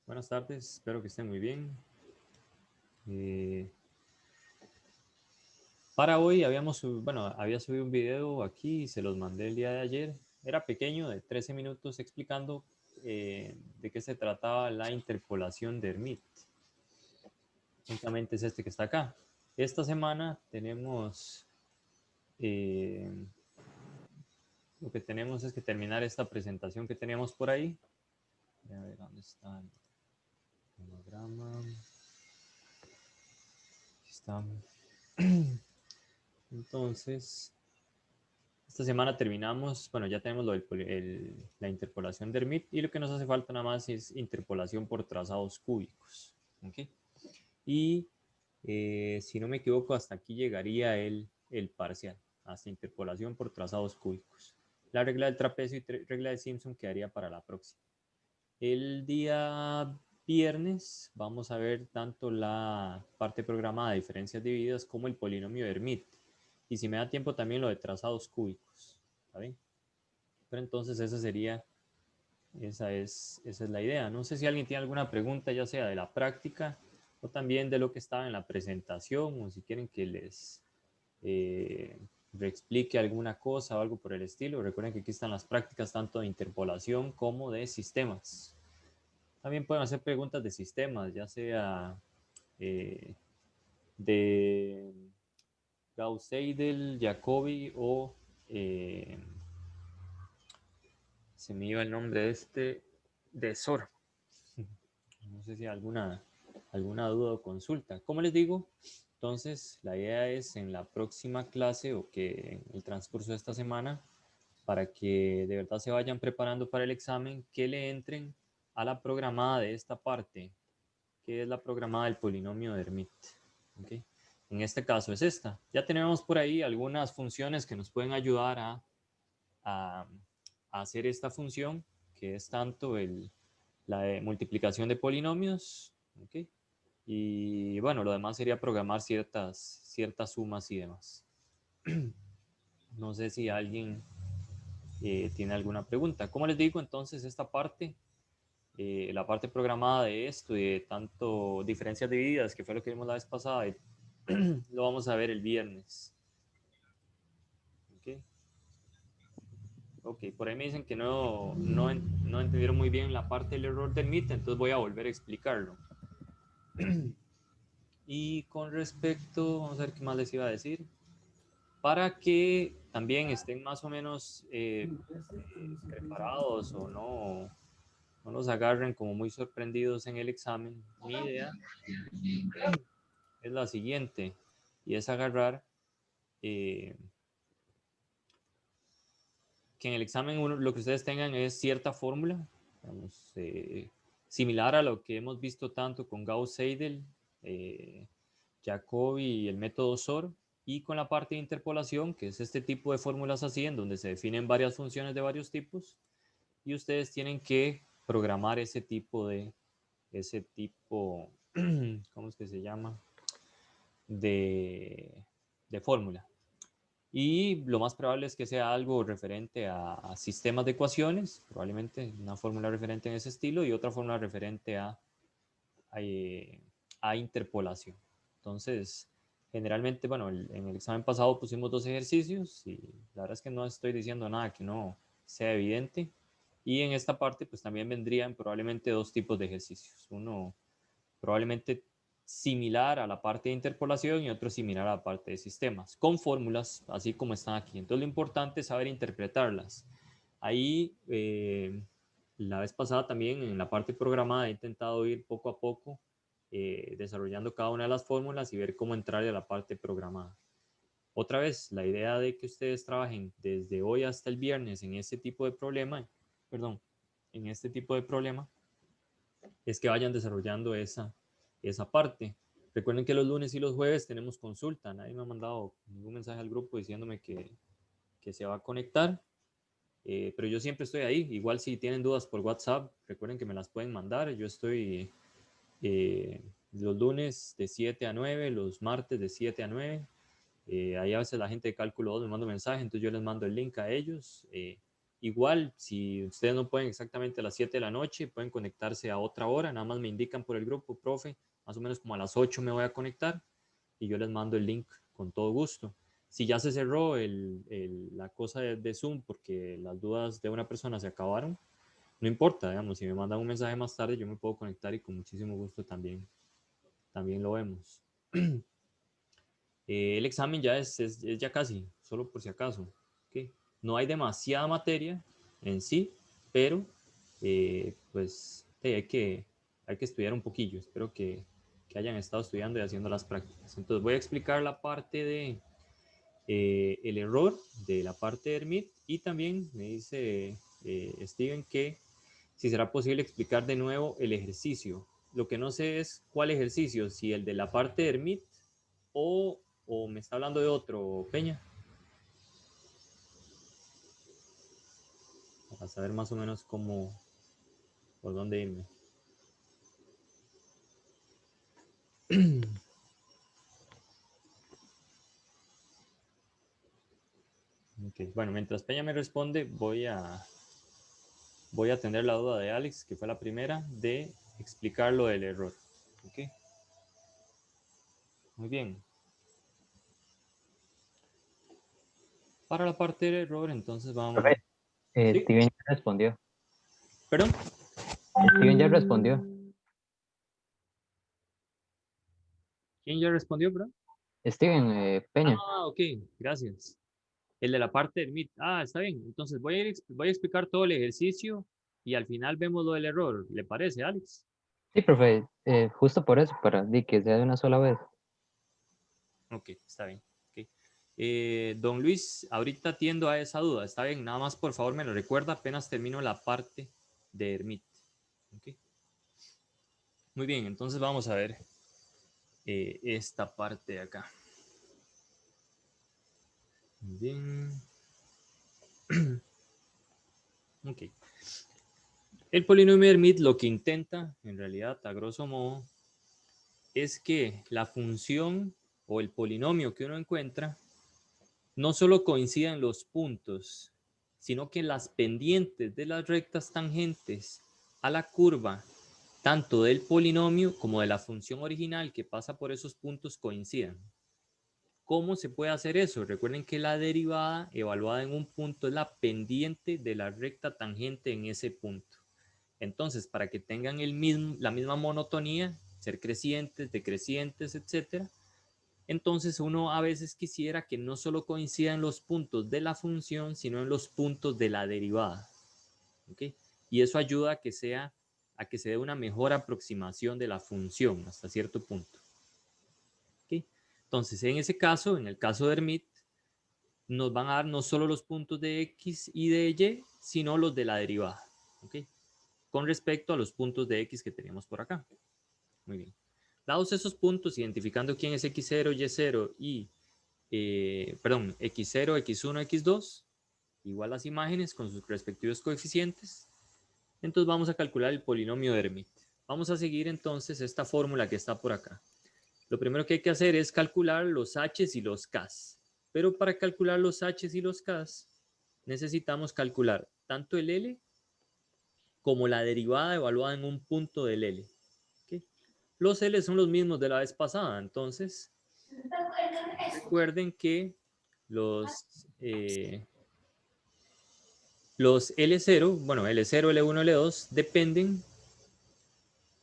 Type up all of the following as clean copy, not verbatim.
Buenas tardes, espero que estén muy bien. Para hoy había subido un video aquí y se los mandé el día de ayer. Era pequeño, de 13 minutos, explicando de qué se trataba la interpolación de Hermite. Justamente es este que está acá. Esta semana tenemos, lo que tenemos es que terminar esta presentación que teníamos por ahí. Voy a ver dónde está el monograma. Aquí está. Entonces, esta semana terminamos, bueno, ya tenemos la interpolación de Hermite y lo que nos hace falta nada más es interpolación por trazados cúbicos. ¿Okay? Y si no me equivoco, hasta aquí llegaría el parcial, hasta interpolación por trazados cúbicos. La regla del trapecio y regla de Simpson quedaría para la próxima. El día viernes vamos a ver tanto la parte programada de diferencias divididas como el polinomio de Hermite. Y si me da tiempo también lo de trazados cúbicos. ¿Está bien? Pero entonces esa es la idea. No sé si alguien tiene alguna pregunta, ya sea de la práctica o también de lo que estaba en la presentación, o si quieren que les reexplique alguna cosa o algo por el estilo. Recuerden que aquí están las prácticas tanto de interpolación como de sistemas. También pueden hacer preguntas de sistemas, ya sea de Gauss-Seidel, Jacobi o se me iba el nombre de SOR. No sé si hay alguna duda o consulta. Como les digo, entonces la idea es en la próxima clase o que en el transcurso de esta semana, para que de verdad se vayan preparando para el examen, que le entren a la programada de esta parte, que es la programada del polinomio de Hermite. ¿Okay? En este caso es esta. Ya tenemos por ahí algunas funciones que nos pueden ayudar a hacer esta función, que es tanto la de multiplicación de polinomios, ¿okay? Y bueno, lo demás sería programar ciertas sumas y demás. No sé si alguien tiene alguna pregunta. Como les digo, entonces esta parte, la parte programada de esto y de tanto diferencias divididas, que fue lo que vimos la vez pasada, lo vamos a ver el viernes. ¿Okay? Ok, por ahí me dicen que no entendieron muy bien la parte del error del MIT, entonces voy a volver a explicarlo. Y con respecto, vamos a ver qué más les iba a decir, para que también estén más o menos preparados o no los agarren como muy sorprendidos en el examen. Mi idea es la siguiente, y es agarrar que en el examen lo que ustedes tengan es cierta fórmula, digamos, similar a lo que hemos visto tanto con Gauss-Seidel, Jacobi y el método SOR, y con la parte de interpolación, que es este tipo de fórmulas así, en donde se definen varias funciones de varios tipos, y ustedes tienen que programar ese tipo, ¿cómo es que se llama? De fórmula. Y lo más probable es que sea algo referente a sistemas de ecuaciones, probablemente una fórmula referente en ese estilo y otra fórmula referente a interpolación. Entonces, generalmente, bueno, en el examen pasado pusimos 2 ejercicios y la verdad es que no estoy diciendo nada que no sea evidente. Y en esta parte, pues también vendrían probablemente 2 tipos de ejercicios. Uno probablemente similar a la parte de interpolación y otro similar a la parte de sistemas, con fórmulas así como están aquí. Entonces lo importante es saber interpretarlas. Ahí, la vez pasada también en la parte programada he intentado ir poco a poco desarrollando cada una de las fórmulas y ver cómo entrar a la parte programada. Otra vez, la idea de que ustedes trabajen desde hoy hasta el viernes en este tipo de problema, en este tipo de problema, es que vayan desarrollando esa parte. Recuerden que los lunes y los jueves tenemos consulta. Nadie me ha mandado ningún mensaje al grupo diciéndome que se va a conectar. Pero yo siempre estoy ahí. Igual si tienen dudas por WhatsApp, recuerden que me las pueden mandar. Yo estoy los lunes de 7 a 9, los martes de 7 a 9. Ahí a veces la gente de cálculo 2 me manda un mensaje, entonces yo les mando el link a ellos. Igual, si ustedes no pueden exactamente a las 7 de la noche, pueden conectarse a otra hora, nada más me indican por el grupo, profe, más o menos como a las 8 me voy a conectar y yo les mando el link con todo gusto. Si ya se cerró la cosa de Zoom porque las dudas de una persona se acabaron, no importa, digamos, si me mandan un mensaje más tarde, yo me puedo conectar y con muchísimo gusto también lo vemos. El examen ya es ya casi, solo por si acaso. ¿Okay? No hay demasiada materia en sí, pero pues hay que estudiar un poquillo. Espero que hayan estado estudiando y haciendo las prácticas. Entonces voy a explicar la parte de el error de la parte de Hermit y también me dice Steven que si será posible explicar de nuevo el ejercicio. Lo que no sé es cuál ejercicio, si el de la parte de Hermit o me está hablando de otro, Peña, para saber más o menos por dónde irme. Okay. Bueno, mientras Peña me responde, voy a atender la duda de Alex, que fue la primera, de explicar lo del error. Okay. Muy bien. Para la parte del error, entonces vamos. Profe, ¿Sí? Steven ya respondió. ¿Perdón? Steven ya respondió. ¿Quién ya respondió, perdón? Steven, Peña. Ah, ok, gracias. El de la parte del MIT. Ah, está bien. Entonces voy a explicar todo el ejercicio y al final vemos lo del error. ¿Le parece, Alex? Sí, profe, justo por eso, para que sea de una sola vez. Ok, está bien. Okay. Don Luis, ahorita atiendo a esa duda. Está bien, nada más por favor me lo recuerda apenas termino la parte de Hermit. Okay. Muy bien, entonces vamos a ver esta parte de acá. Muy bien. Ok. El polinomio de Hermit lo que intenta, en realidad, a grosso modo, es que la función o el polinomio que uno encuentra no solo coincida en los puntos, sino que las pendientes de las rectas tangentes a la curva, tanto del polinomio como de la función original que pasa por esos puntos coincidan. ¿Cómo se puede hacer eso? Recuerden que la derivada evaluada en un punto es la pendiente de la recta tangente en ese punto. Entonces, para que tengan la misma monotonía, ser crecientes, decrecientes, etcétera, entonces uno a veces quisiera que no solo coincidan los puntos de la función, sino en los puntos de la derivada. ¿Okay? Y eso ayuda a que se dé una mejor aproximación de la función hasta cierto punto. ¿Okay? Entonces, en ese caso, en el caso de Hermit, nos van a dar no solo los puntos de x y de y, sino los de la derivada. ¿Okay? Con respecto a los puntos de x que teníamos por acá. Muy bien. Dados esos puntos, identificando quién es x0, y0 y x0, x1, x2, igual las imágenes con sus respectivos coeficientes, entonces vamos a calcular el polinomio de Hermit. Vamos a seguir entonces esta fórmula que está por acá. Lo primero que hay que hacer es calcular los h's y los k's. Pero para calcular los h's y los k's, necesitamos calcular tanto el L como la derivada evaluada en un punto del L. ¿Okay? Los L son los mismos de la vez pasada, entonces recuerden que los L0, bueno, L0, L1, L2 dependen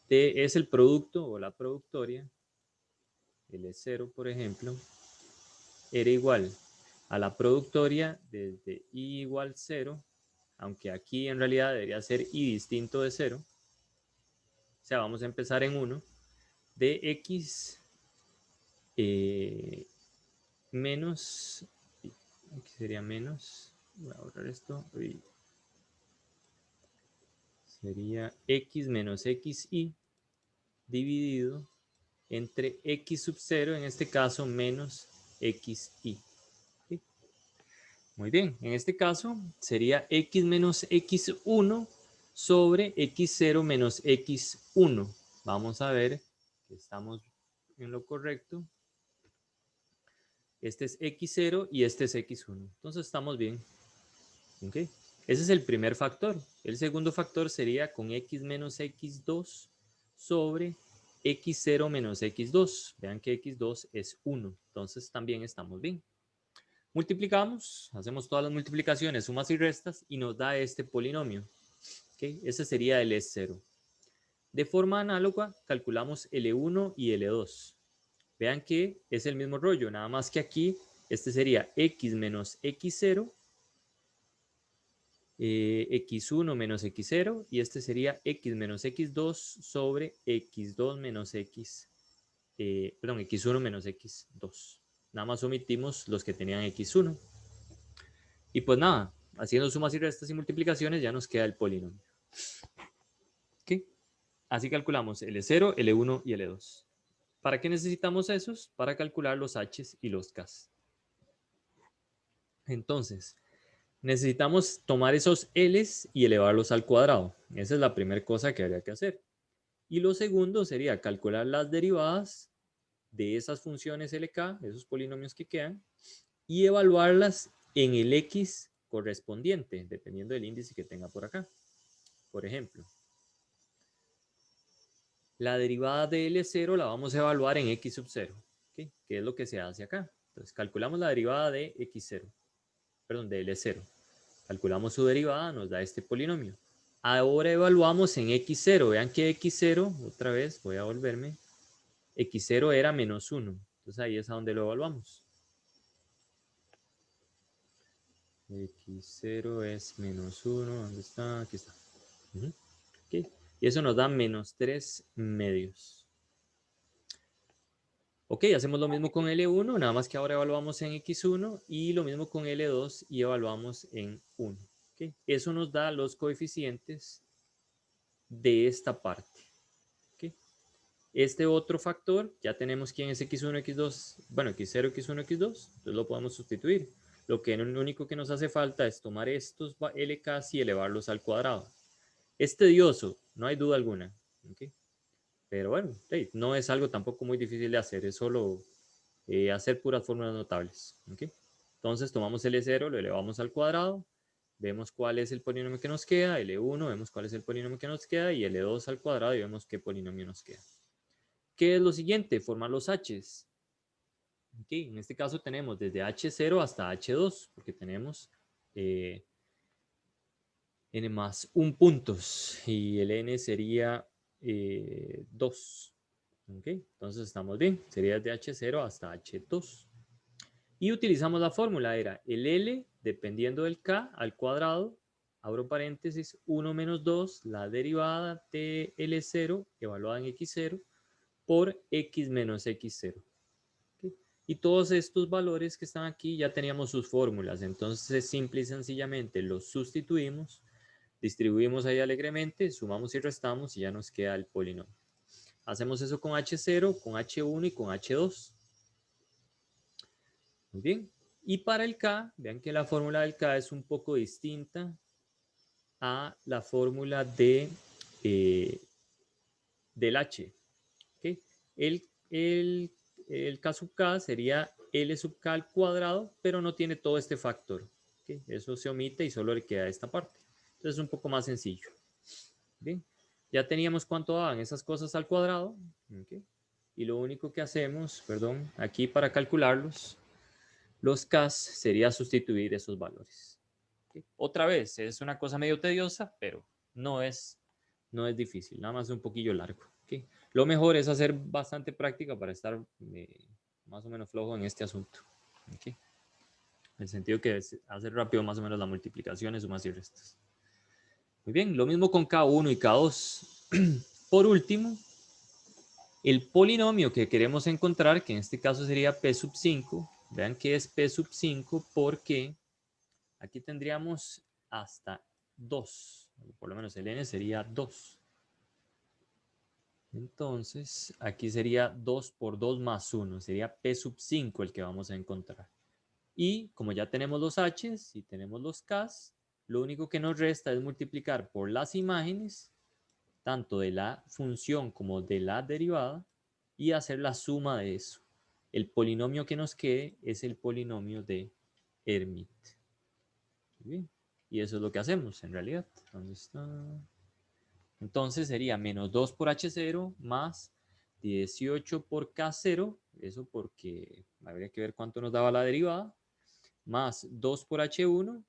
es el producto o la productoria. L0, por ejemplo, era igual a la productoria desde I igual 0, aunque aquí en realidad debería ser I distinto de 0. O sea, vamos a empezar en 1, de X menos, aquí sería menos, voy a borrar esto, sería X menos XI dividido entre X sub 0, en este caso menos XI. ¿Sí? Muy bien, en este caso sería X menos X1 sobre X0 menos X1. Vamos a ver que estamos en lo correcto. Este es X0 y este es X1. Entonces estamos bien. ¿Okay? Ese es el primer factor. El segundo factor sería con x menos x2 sobre x0 menos x2. Vean que x2 es 1. Entonces también estamos bien. Multiplicamos, hacemos todas las multiplicaciones, sumas y restas, y nos da este polinomio. ¿Okay? Ese sería el S0. De forma análoga, calculamos L1 y L2. Vean que es el mismo rollo, nada más que aquí este sería x menos x0, x1 menos x0, y este sería x menos x2 sobre x2 menos x, perdón, x1 menos x2. Nada más omitimos los que tenían x1. Y pues nada, haciendo sumas y restas y multiplicaciones ya nos queda el polinomio. ¿Ok? Así calculamos L0, L1 y L2. ¿Para qué necesitamos esos? Para calcular los H's y los K's. Entonces, necesitamos tomar esos L's y elevarlos al cuadrado. Esa es la primera cosa que habría que hacer. Y lo segundo sería calcular las derivadas de esas funciones LK, esos polinomios que quedan, y evaluarlas en el X correspondiente, dependiendo del índice que tenga por acá. Por ejemplo, la derivada de L0 la vamos a evaluar en X sub 0, ¿okay? Que es lo que se hace acá. Entonces, calculamos la derivada de X0, perdón, de L0. Calculamos su derivada, nos da este polinomio. Ahora evaluamos en X0. Vean que X0, otra vez, voy a volverme. X0 era menos 1. Entonces ahí es a donde lo evaluamos. X0 es menos 1. ¿Dónde está? Aquí está. Okay. Y eso nos da menos 3 medios. Ok, hacemos lo mismo con L1, nada más que ahora evaluamos en X1 y lo mismo con L2 y evaluamos en 1. Okay. Eso nos da los coeficientes de esta parte. Okay. Este otro factor, ya tenemos quién es X1, X2, bueno, X0, X1, X2, entonces lo podemos sustituir. Lo único que nos hace falta es tomar estos LKs y elevarlos al cuadrado. Es tedioso, no hay duda alguna. Okay. Pero bueno, no es algo tampoco muy difícil de hacer, es solo hacer puras fórmulas notables. ¿Okay? Entonces tomamos L0, lo elevamos al cuadrado, vemos cuál es el polinomio que nos queda, L1, vemos cuál es el polinomio que nos queda, y L2 al cuadrado y vemos qué polinomio nos queda. ¿Qué es lo siguiente? Formar los H's. Okay, en este caso tenemos desde H0 hasta H2, porque tenemos n más 1 puntos, y el n sería 2. Okay, entonces estamos bien, sería desde H0 hasta H2. Y utilizamos la fórmula, era el L, dependiendo del K, al cuadrado, abro paréntesis, 1 menos 2, la derivada de L0, evaluada en X0, por X menos X0. ¿Okay? Y todos estos valores que están aquí ya teníamos sus fórmulas, entonces simple y sencillamente los sustituimos, distribuimos ahí alegremente, sumamos y restamos y ya nos queda el polinomio. Hacemos eso con H0, con H1 y con H2. Muy bien. Y para el K, vean que la fórmula del K es un poco distinta a la fórmula del H. ¿Okay? El K sub K sería L sub K al cuadrado, pero no tiene todo este factor. ¿Okay? Eso se omite y solo le queda esta parte. Entonces es un poco más sencillo. Bien. Ya teníamos cuánto daban esas cosas al cuadrado. ¿Okay? Y lo único que hacemos, perdón, aquí para calcularlos, los Ks sería sustituir esos valores. ¿Okay? Otra vez, es una cosa medio tediosa, pero no es difícil, nada más un poquillo largo. ¿Okay? Lo mejor es hacer bastante práctica para estar más o menos flojo en este asunto. ¿Okay? En el sentido que es hacer rápido más o menos las multiplicaciones, sumas y restas. Muy bien, lo mismo con K1 y K2. Por último, el polinomio que queremos encontrar, que en este caso sería P sub 5, vean que es P sub 5 porque aquí tendríamos hasta 2, por lo menos el n sería 2. Entonces, aquí sería 2 por 2 más 1, sería P sub 5 el que vamos a encontrar. Y como ya tenemos los h's y tenemos los k's, lo único que nos resta es multiplicar por las imágenes, tanto de la función como de la derivada, y hacer la suma de eso. El polinomio que nos quede es el polinomio de Hermite. Bien. Y eso es lo que hacemos en realidad. ¿Dónde está? Entonces sería menos 2 por H0 más 18 por K0. Eso porque habría que ver cuánto nos daba la derivada. Más 2 por H1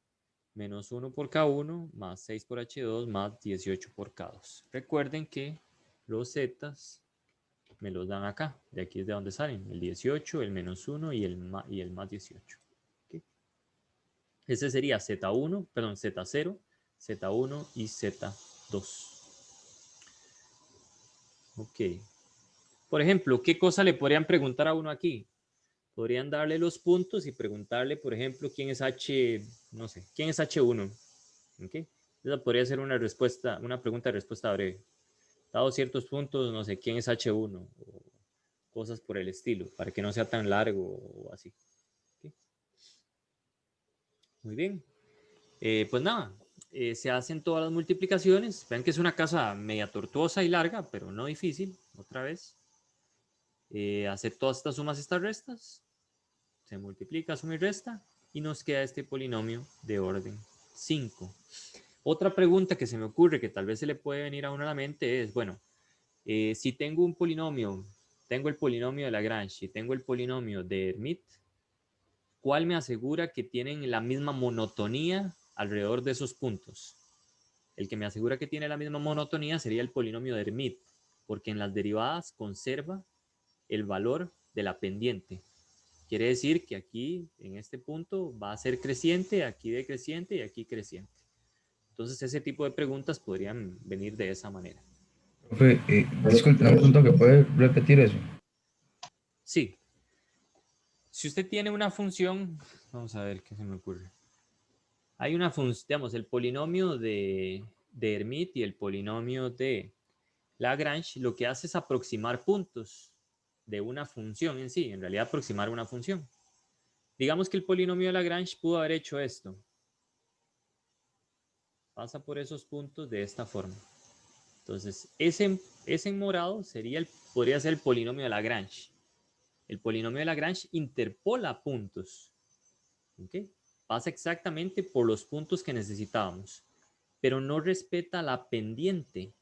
menos 1 por K1 más 6 por H2 más 18 por K2. Recuerden que los zetas me los dan acá. De aquí es de donde salen. El 18, el menos 1 y el más 18. ¿Okay? Ese sería Z1, perdón, Z0, Z1 y Z2. Ok. Por ejemplo, ¿qué cosa le podrían preguntar a uno aquí? Podrían darle los puntos y preguntarle, por ejemplo, quién es H, no sé, quién es H1. ¿Okay? Esa podría ser una respuesta, una pregunta de respuesta breve. Dado ciertos puntos, no sé, quién es H1 o cosas por el estilo, para que no sea tan largo o así. ¿Okay? Muy bien. Pues nada, se hacen todas las multiplicaciones. Vean que es una casa media tortuosa y larga, pero no difícil, otra vez. Hacer todas estas sumas, estas restas. Se multiplica, suma y resta. Y nos queda este polinomio de orden 5. Otra pregunta que se me ocurre, que tal vez se le puede venir a uno a la mente es, bueno, si tengo un polinomio, tengo el polinomio de Lagrange y tengo el polinomio de Hermite, ¿cuál me asegura que tienen la misma monotonía alrededor de esos puntos? El que me asegura que tiene la misma monotonía sería el polinomio de Hermite, porque en las derivadas conserva el valor de la pendiente. Quiere decir que aquí, en este punto, va a ser creciente, aquí decreciente y aquí creciente. Entonces, ese tipo de preguntas podrían venir de esa manera. Profe, disculpe, un punto que puede repetir eso. Sí. Si usted tiene una función, vamos a ver qué se me ocurre. Hay una función, digamos, el polinomio de Hermite y el polinomio de Lagrange lo que hace es aproximar puntos de una función en sí, en realidad aproximar una función. Digamos que el polinomio de Lagrange pudo haber hecho esto. Pasa por esos puntos de esta forma. Entonces, ese en morado podría ser el polinomio de Lagrange. El polinomio de Lagrange interpola puntos. ¿Okay? Pasa exactamente por los puntos que necesitábamos, pero no respeta la pendiente.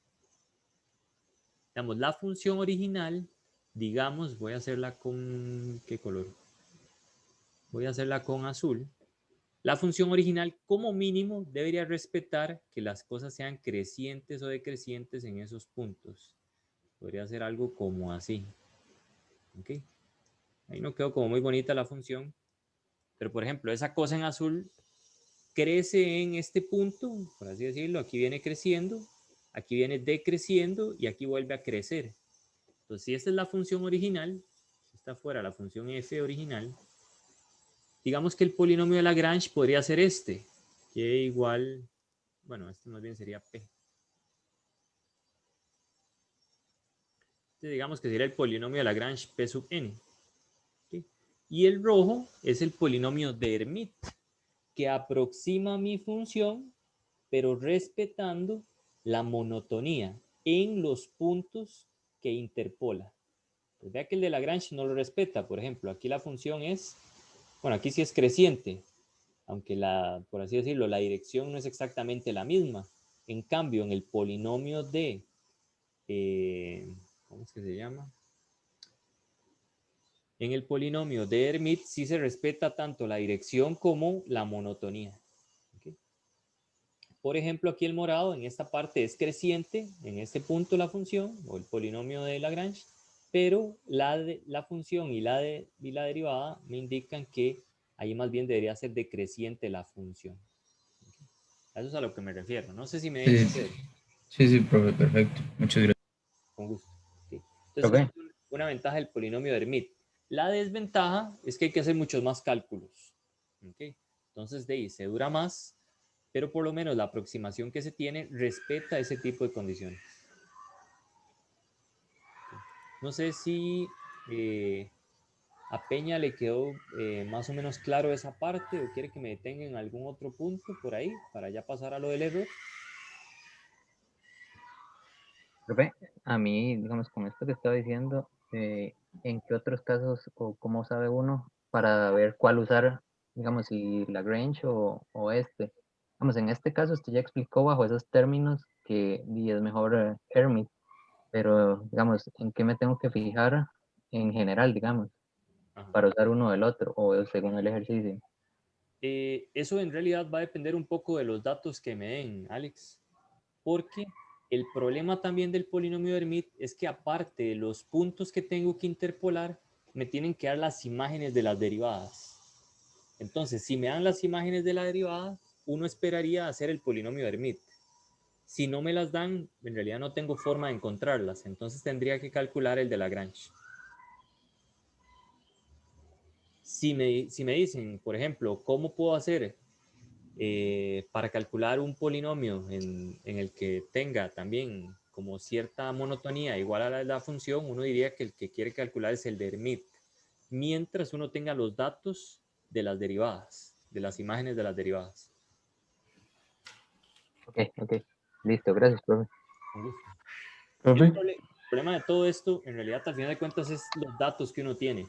Digamos, la función original, digamos, voy a hacerla con, ¿qué color? Voy a hacerla con azul. La función original, como mínimo, debería respetar que las cosas sean crecientes o decrecientes en esos puntos. Podría ser algo como así. ¿Ok? Ahí no quedó como muy bonita la función. Pero, por ejemplo, esa cosa en azul crece en este punto, por así decirlo. Aquí viene creciendo, aquí viene decreciendo y aquí vuelve a crecer. Entonces, si esta es la función original, si está fuera la función f original, digamos que el polinomio de Lagrange podría ser este, que igual, bueno, este más bien sería p. Este digamos que sería el polinomio de Lagrange p sub n. ¿Okay? Y el rojo es el polinomio de Hermite, que aproxima mi función, pero respetando la monotonía en los puntos que interpola. Pues vea que el de Lagrange no lo respeta. Por ejemplo, aquí la función es, bueno, aquí sí es creciente, aunque por así decirlo, la dirección no es exactamente la misma. En cambio, en el polinomio de, ¿cómo es que se llama? En el polinomio de Hermite sí se respeta tanto la dirección como la monotonía. ¿Okay? Por ejemplo, aquí el morado en esta parte es creciente, en este punto la función o el polinomio de Lagrange, pero la función y la derivada me indican que ahí más bien debería ser decreciente la función. ¿Okay? A eso es a lo que me refiero. No sé si me he hecho Sí, entender. sí, sí, profe, perfecto. Muchas gracias. Con gusto. ¿Sí? Entonces, Profe, esa es una ventaja del polinomio de Hermite. La desventaja es que hay que hacer muchos más cálculos. ¿Okay? Entonces, de ahí se dura más, pero por lo menos la aproximación que se tiene respeta ese tipo de condiciones. No sé si a Peña le quedó más o menos claro esa parte o quiere que me detenga en algún otro punto por ahí para ya pasar a lo del error. profe, a mí, digamos, con esto que estaba diciendo, ¿en qué otros casos o cómo sabe uno para ver cuál usar, digamos, si Lagrange o este? Vamos, en este caso usted ya explicó bajo esos términos que es mejor Hermit, pero digamos, ¿en qué me tengo que fijar en general, digamos, Ajá. para usar uno del otro o según el ejercicio? Eso en realidad va a depender un poco de los datos que me den, Alex, porque el problema también del polinomio de Hermite es que aparte de los puntos que tengo que interpolar, me tienen que dar las imágenes de las derivadas. Entonces, si me dan las imágenes de la derivada, uno esperaría hacer el polinomio de Hermite. Si no me las dan, en realidad no tengo forma de encontrarlas, entonces tendría que calcular el de Lagrange. Si me dicen, por ejemplo, ¿cómo puedo hacer para calcular un polinomio en el que tenga también como cierta monotonía igual a la función? Uno diría que el que quiere calcular es el de Hermite, mientras uno tenga los datos de las derivadas, de las imágenes de las derivadas. Ok, listo, gracias, profe. Con gusto. Profe, El problema de todo esto, en realidad, al final de cuentas, es los datos que uno tiene.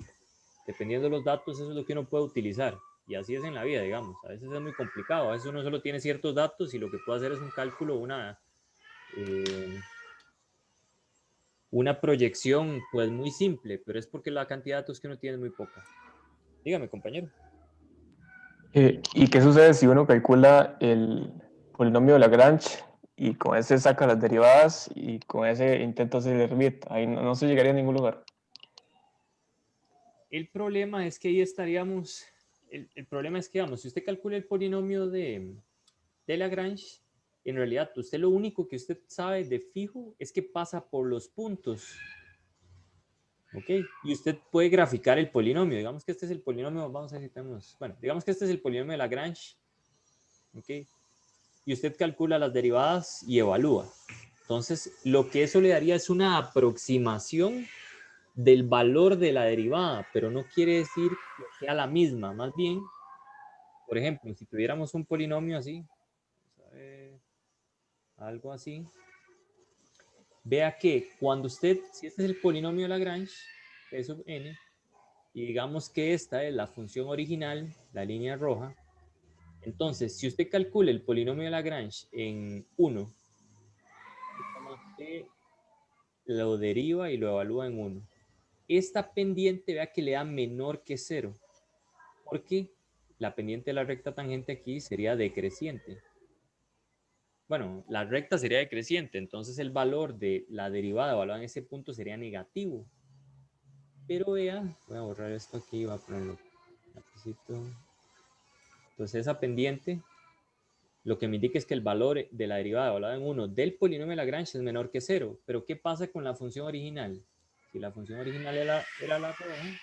Dependiendo de los datos, eso es lo que uno puede utilizar. Y así es en la vida, digamos. A veces es muy complicado. A veces uno solo tiene ciertos datos y lo que puede hacer es un cálculo, una proyección, pues muy simple, pero es porque la cantidad de datos que uno tiene es muy poca. Dígame, compañero. ¿Y qué sucede si uno calcula el polinomio de Lagrange y con ese saca las derivadas y con ese intenta hacer el Hermite? Ahí no se llegaría a ningún lugar. El problema es que ahí estaríamos. El problema es que, vamos, si usted calcula el polinomio de Lagrange, en realidad usted lo único que usted sabe de fijo es que pasa por los puntos. ¿Ok? Y usted puede graficar el polinomio. Digamos que este es el polinomio, vamos a ver si tenemos, bueno, digamos que este es el polinomio de Lagrange. ¿Ok? Y usted calcula las derivadas y evalúa. Entonces, lo que eso le daría es una aproximación del valor de la derivada, pero no quiere decir que sea la misma. Más bien, por ejemplo, si tuviéramos un polinomio así, vamos a ver, algo así, vea que cuando usted, si este es el polinomio de Lagrange, P sub n, y digamos que esta es la función original, la línea roja, entonces si usted calcula el polinomio de Lagrange en 1, digamos que lo deriva y lo evalúa en 1, esta pendiente vea que le da menor que 0, porque la pendiente de la recta tangente aquí sería decreciente. Bueno, la recta sería decreciente, entonces el valor de la derivada evaluada en ese punto sería negativo. Pero vea, voy a borrar esto aquí, voy a ponerlo. Entonces esa pendiente lo que me indica es que el valor de la derivada evaluada en 1 del polinomio de Lagrange es menor que 0. Pero ¿qué pasa con la función original? Si la función original era la roja,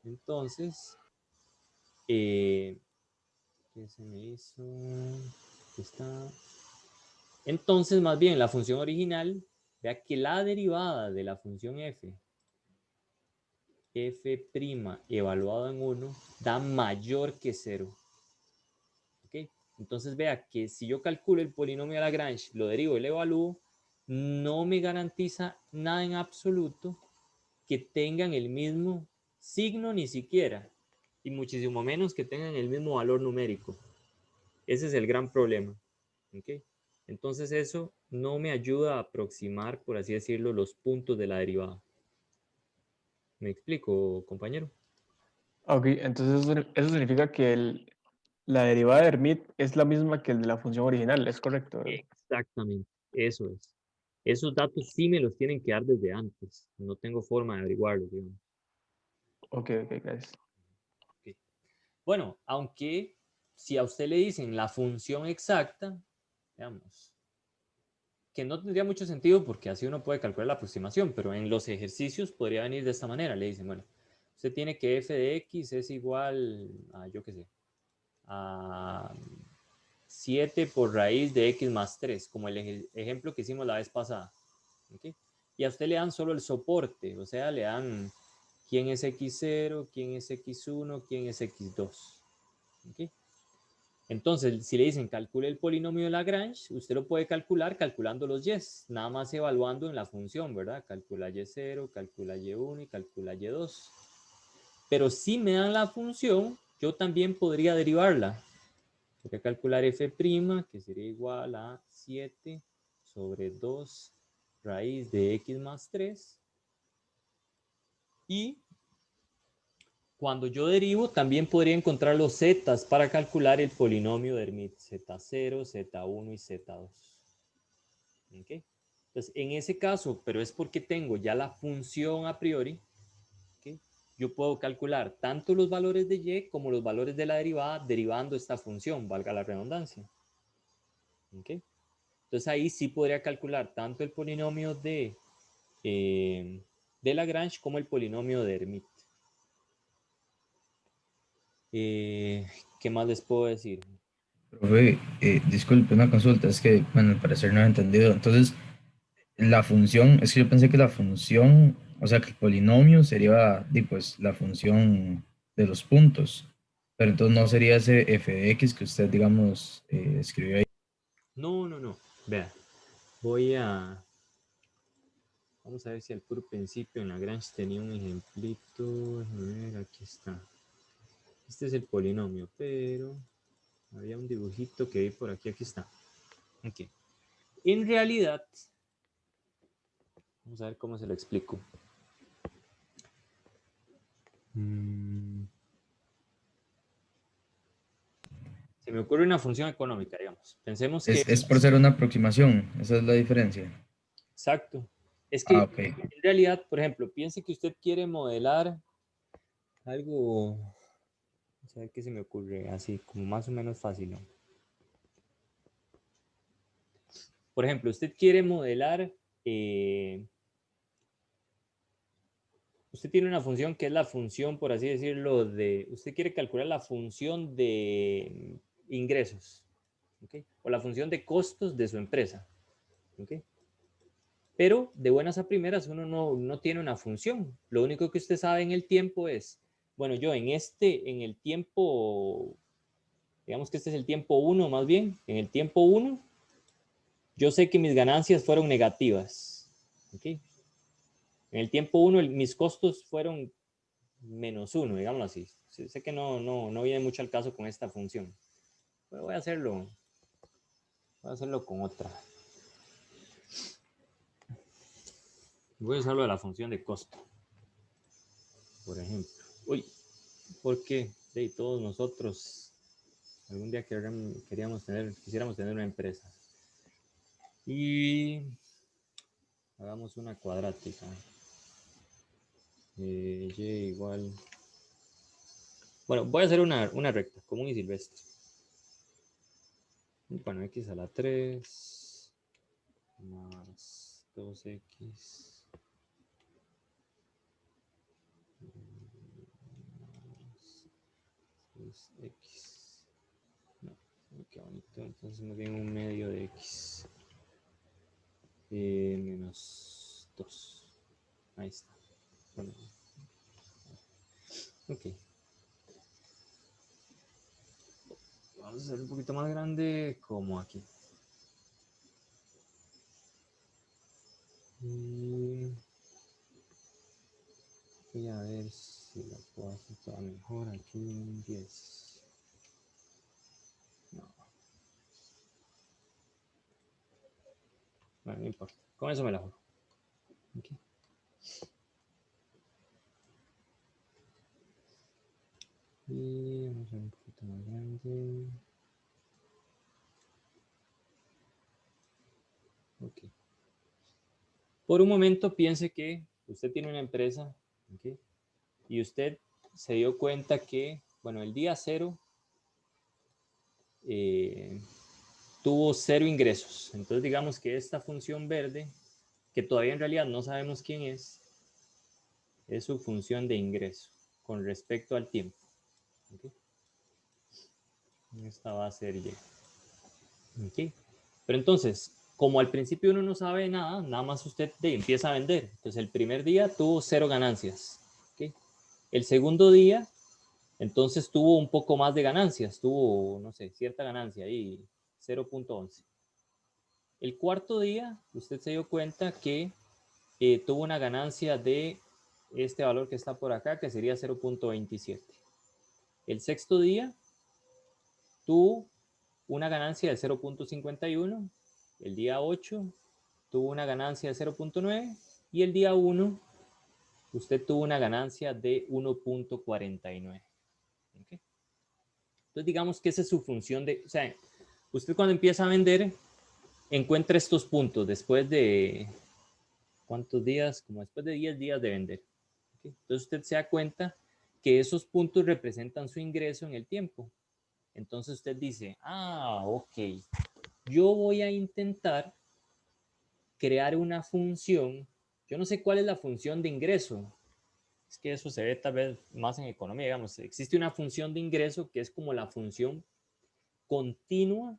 entonces, ¿qué se me hizo? Aquí está. Entonces, más bien, la función original, vea que la derivada de la función f evaluado en 1 da mayor que 0. ¿Ok? Entonces vea que si yo calculo el polinomio de Lagrange, lo derivo y lo evalúo, no me garantiza nada en absoluto que tengan el mismo signo ni siquiera, y muchísimo menos que tengan el mismo valor numérico. Ese es el gran problema. ¿Ok? Entonces eso no me ayuda a aproximar, por así decirlo, los puntos de la derivada. ¿Me explico, compañero? Ok, entonces eso significa que la derivada de Hermite es la misma que el de la función original, ¿es correcto, verdad? Exactamente, eso es. Esos datos sí me los tienen que dar desde antes. No tengo forma de averiguarlos, digamos. Ok, gracias. Okay. Bueno, aunque si a usted le dicen la función exacta, digamos, que no tendría mucho sentido porque así uno puede calcular la aproximación, pero en los ejercicios podría venir de esta manera. Le dicen, bueno, usted tiene que f de x es igual a, yo qué sé, a 7 por raíz de x más 3, como el ejemplo que hicimos la vez pasada. ¿Okay? Y a usted le dan solo el soporte, o sea, le dan quién es x0, quién es x1, quién es x2. ¿Okay? Entonces, si le dicen calcule el polinomio de Lagrange, usted lo puede calcular calculando los y's, nada más evaluando en la función, ¿verdad? Calcula y0, calcula y1 y calcula y2. Pero si me dan la función, yo también podría derivarla. Voy a calcular f', que sería igual a 7 sobre 2 raíz de x más 3. Y cuando yo derivo, también podría encontrar los zetas para calcular el polinomio de Hermite, z0, z1 y z2. ¿Okay? Entonces, en ese caso, pero es porque tengo ya la función a priori, ¿okay? Yo puedo calcular tanto los valores de y como los valores de la derivada derivando esta función, valga la redundancia. ¿Okay? Entonces ahí sí podría calcular tanto el polinomio de Lagrange como el polinomio de Hermite. ¿Qué más les puedo decir? Profe, disculpe una consulta, es que, bueno, al parecer no he entendido. Entonces, la función, es que yo pensé que la función, o sea, que el polinomio sería, pues, la función de los puntos, pero entonces no sería ese f de x que usted, digamos, escribió ahí. No. Vea, vamos a ver si al puro principio en Lagrange tenía un ejemplito. A ver, aquí está. Este es el polinomio, pero había un dibujito que vi por aquí. Aquí está. Ok. En realidad, vamos a ver cómo se lo explico. Se me ocurre una función económica, digamos. Pensemos que... Es por ser una aproximación, esa es la diferencia. Exacto. Es que Ah, ok. en realidad, por ejemplo, piense que usted quiere modelar algo... Vamos a ver qué se me ocurre, así como más o menos fácil, ¿no? Por ejemplo, usted quiere modelar... usted tiene una función que es la función, por así decirlo, de... Usted quiere calcular la función de ingresos, ¿ok? O la función de costos de su empresa, ¿ok? Pero de buenas a primeras uno no tiene una función. Lo único que usted sabe en el tiempo es, bueno, yo en el tiempo, digamos que este es el tiempo 1 más bien, en el tiempo 1, yo sé que mis ganancias fueron negativas, ¿ok? En el tiempo 1 mis costos fueron -1, digámoslo así. Sé que no viene mucho al caso con esta función, pero voy a hacerlo con otra. Voy a usarlo de la función de costo, por ejemplo. Uy, porque todos nosotros algún día quisiéramos tener una empresa. Y hagamos una cuadrática. Y igual... Bueno, voy a hacer una recta, común y silvestre. Bueno, x a la 3 más 2x más 6x. No, qué bonito. Entonces me viene un medio de x menos 2. Ahí está. Bueno. Ok. Vamos a hacer un poquito más grande, como aquí. Y voy a ver si la puedo hacer toda mejor. Aquí un 10. No. Bueno, no importa. Con eso me la juego. Okay. Y vamos a hacer un poquito más grande. Ok. Por un momento piense que usted tiene una empresa, ¿okay? Y usted se dio cuenta que, bueno, el día 0 tuvo 0 ingresos. Entonces digamos que esta función verde, que todavía en realidad no sabemos quién es su función de ingreso con respecto al tiempo. ¿Okay? Esta va a ser Y. ¿Okay? Pero entonces, como al principio uno no sabe nada más usted empieza a vender. Entonces el primer día tuvo 0 ganancias. ¿Okay? El segundo día, entonces tuvo un poco más de ganancias. Tuvo, no sé, cierta ganancia ahí, 0.11. El cuarto día, usted se dio cuenta que tuvo una ganancia de este valor que está por acá, que sería 0.27. El sexto día tuvo una ganancia de 0.51, el día 8 tuvo una ganancia de 0.9 y el día 1 usted tuvo una ganancia de 1.49. ¿Okay? Entonces digamos que esa es su función de, o sea, usted cuando empieza a vender encuentra estos puntos después de, ¿cuántos días? Como después de 10 días de vender. ¿Okay? Entonces usted se da cuenta que esos puntos representan su ingreso en el tiempo. Entonces usted dice, ok, yo voy a intentar crear una función, yo no sé cuál es la función de ingreso, es que eso se ve tal vez más en economía, digamos, existe una función de ingreso que es como la función continua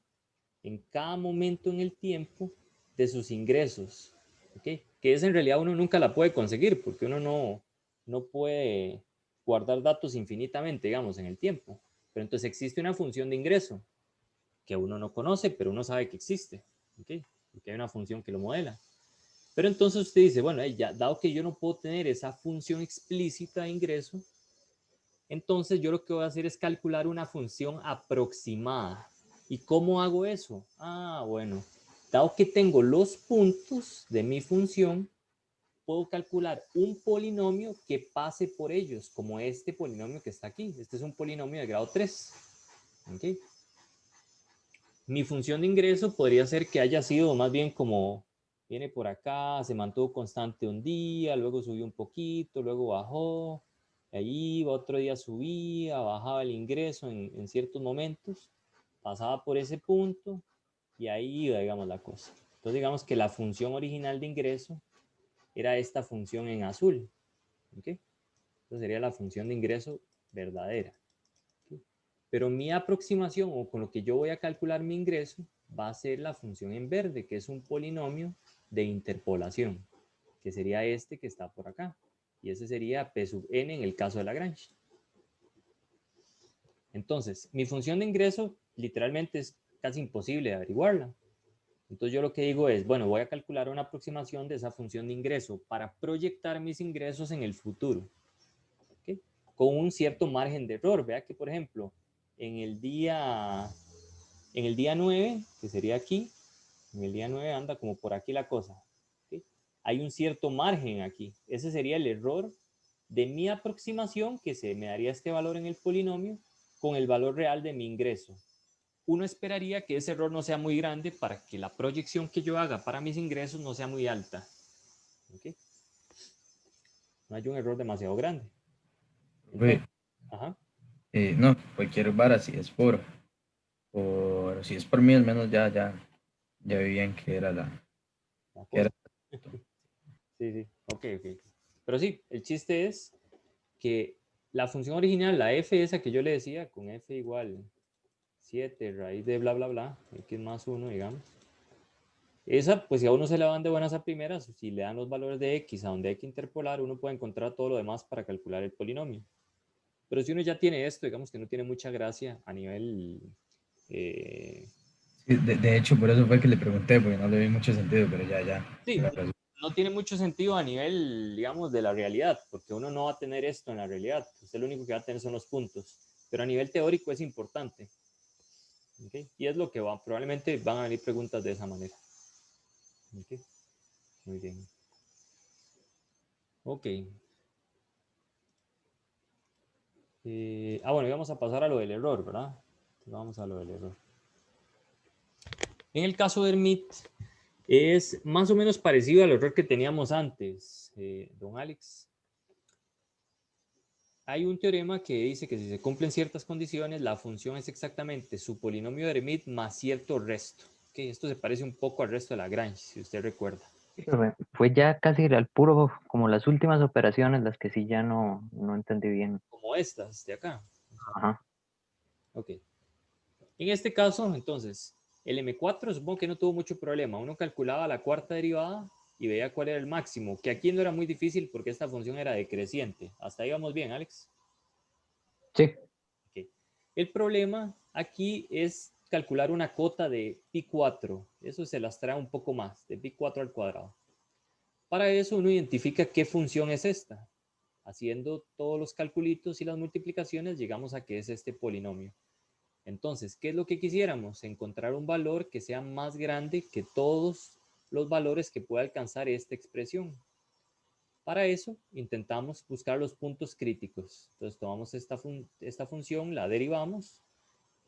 en cada momento en el tiempo de sus ingresos, ¿okay? Que esa en realidad uno nunca la puede conseguir porque uno no puede guardar datos infinitamente, digamos, en el tiempo. Pero entonces existe una función de ingreso que uno no conoce, pero uno sabe que existe, ¿okay? Porque hay una función que lo modela. Pero entonces usted dice, bueno, ya, dado que yo no puedo tener esa función explícita de ingreso, entonces yo lo que voy a hacer es calcular una función aproximada. ¿Y cómo hago eso? Bueno, dado que tengo los puntos de mi función, puedo calcular un polinomio que pase por ellos, como este polinomio que está aquí. Este es un polinomio de grado 3. ¿Okay? Mi función de ingreso podría ser que haya sido más bien como viene por acá, se mantuvo constante un día, luego subió un poquito, luego bajó, ahí iba, otro día subía, bajaba el ingreso en ciertos momentos, pasaba por ese punto y ahí iba, digamos, la cosa. Entonces digamos que la función original de ingreso era esta función en azul. ¿Okay? Entonces sería la función de ingreso verdadera. ¿Okay? Pero mi aproximación o con lo que yo voy a calcular mi ingreso va a ser la función en verde, que es un polinomio de interpolación, que sería este que está por acá. Y ese sería P sub n en el caso de Lagrange. Entonces, mi función de ingreso literalmente es casi imposible de averiguarla. Entonces yo lo que digo es, bueno, voy a calcular una aproximación de esa función de ingreso para proyectar mis ingresos en el futuro. ¿Okay? Con un cierto margen de error. Vea que, por ejemplo, en el día 9, que sería aquí, en el día 9 anda como por aquí la cosa. ¿Okay? Hay un cierto margen aquí. Ese sería el error de mi aproximación, que se me daría este valor en el polinomio, con el valor real de mi ingreso. Uno esperaría que ese error no sea muy grande para que la proyección que yo haga para mis ingresos no sea muy alta. ¿Okay? No hay un error demasiado grande. Entonces, ajá. No, cualquier vara, si es si es por mí, al menos ya vi bien que era que era. Sí, ok. Pero sí, el chiste es que la función original, la f esa que yo le decía, con f igual 7 raíz de bla, bla, bla, x más 1, digamos. Esa, pues si a uno se le van de buenas a primeras, si le dan los valores de x a donde hay que interpolar, uno puede encontrar todo lo demás para calcular el polinomio. Pero si uno ya tiene esto, digamos que no tiene mucha gracia a nivel... Sí, de hecho, por eso fue que le pregunté, porque no le vi mucho sentido, pero ya. Sí, no tiene mucho sentido a nivel, digamos, de la realidad, porque uno no va a tener esto en la realidad. Usted lo único que va a tener son los puntos. Pero a nivel teórico es importante. ¿Okay? Y es lo que probablemente van a venir preguntas de esa manera. ¿Okay? Muy bien. Ok. Bueno, y vamos a pasar a lo del error, ¿verdad? Vamos a lo del error. En el caso de Hermite, es más o menos parecido al error que teníamos antes, don Alex. Hay un teorema que dice que si se cumplen ciertas condiciones, la función es exactamente su polinomio de Hermite más cierto resto. Okay, esto se parece un poco al resto de Lagrange, si usted recuerda. Fue ya casi al puro, como las últimas operaciones, las que sí ya no entendí bien. Como estas de acá. Ajá. Ok. En este caso, entonces, el M4 supongo que no tuvo mucho problema. Uno calculaba la cuarta derivada y veía cuál era el máximo, que aquí no era muy difícil porque esta función era decreciente. Hasta ahí vamos bien, Alex. Sí. Okay. El problema aquí es calcular una cota de pi4. Eso se las trae un poco más, de pi4 al cuadrado. Para eso uno identifica qué función es esta. Haciendo todos los calculitos y las multiplicaciones llegamos a que es este polinomio. Entonces, ¿qué es lo que quisiéramos? Encontrar un valor que sea más grande que todos los valores que pueda alcanzar esta expresión. Para eso, intentamos buscar los puntos críticos. Entonces, tomamos esta función, la derivamos,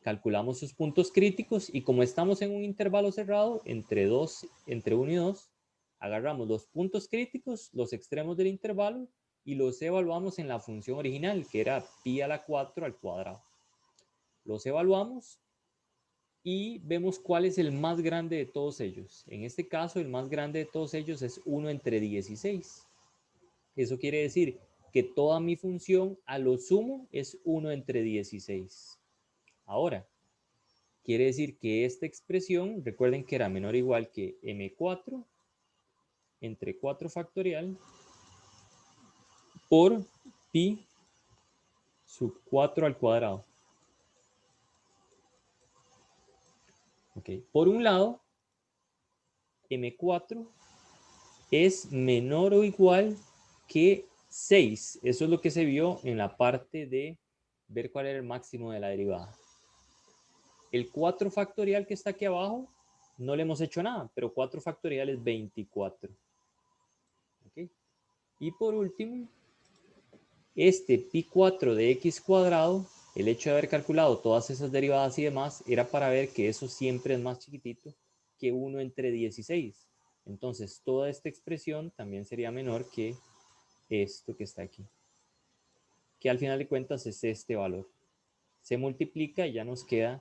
calculamos sus puntos críticos y como estamos en un intervalo cerrado entre 1 y 2, agarramos los puntos críticos, los extremos del intervalo y los evaluamos en la función original, que era pi a la 4 al cuadrado. Los evaluamos y vemos cuál es el más grande de todos ellos. En este caso, el más grande de todos ellos es 1 entre 16. Eso quiere decir que toda mi función a lo sumo es 1 entre 16. Ahora, quiere decir que esta expresión, recuerden que era menor o igual que m4 entre 4 factorial por pi sub 4 al cuadrado. Okay. Por un lado, m4 es menor o igual que 6. Eso es lo que se vio en la parte de ver cuál era el máximo de la derivada. El 4 factorial que está aquí abajo, no le hemos hecho nada, pero 4 factorial es 24. ¿Okay? Y por último, este pi4 de x cuadrado, el hecho de haber calculado todas esas derivadas y demás, era para ver que eso siempre es más chiquitito que 1 entre 16. Entonces, toda esta expresión también sería menor que esto que está aquí, que al final de cuentas es este valor. Se multiplica y ya nos queda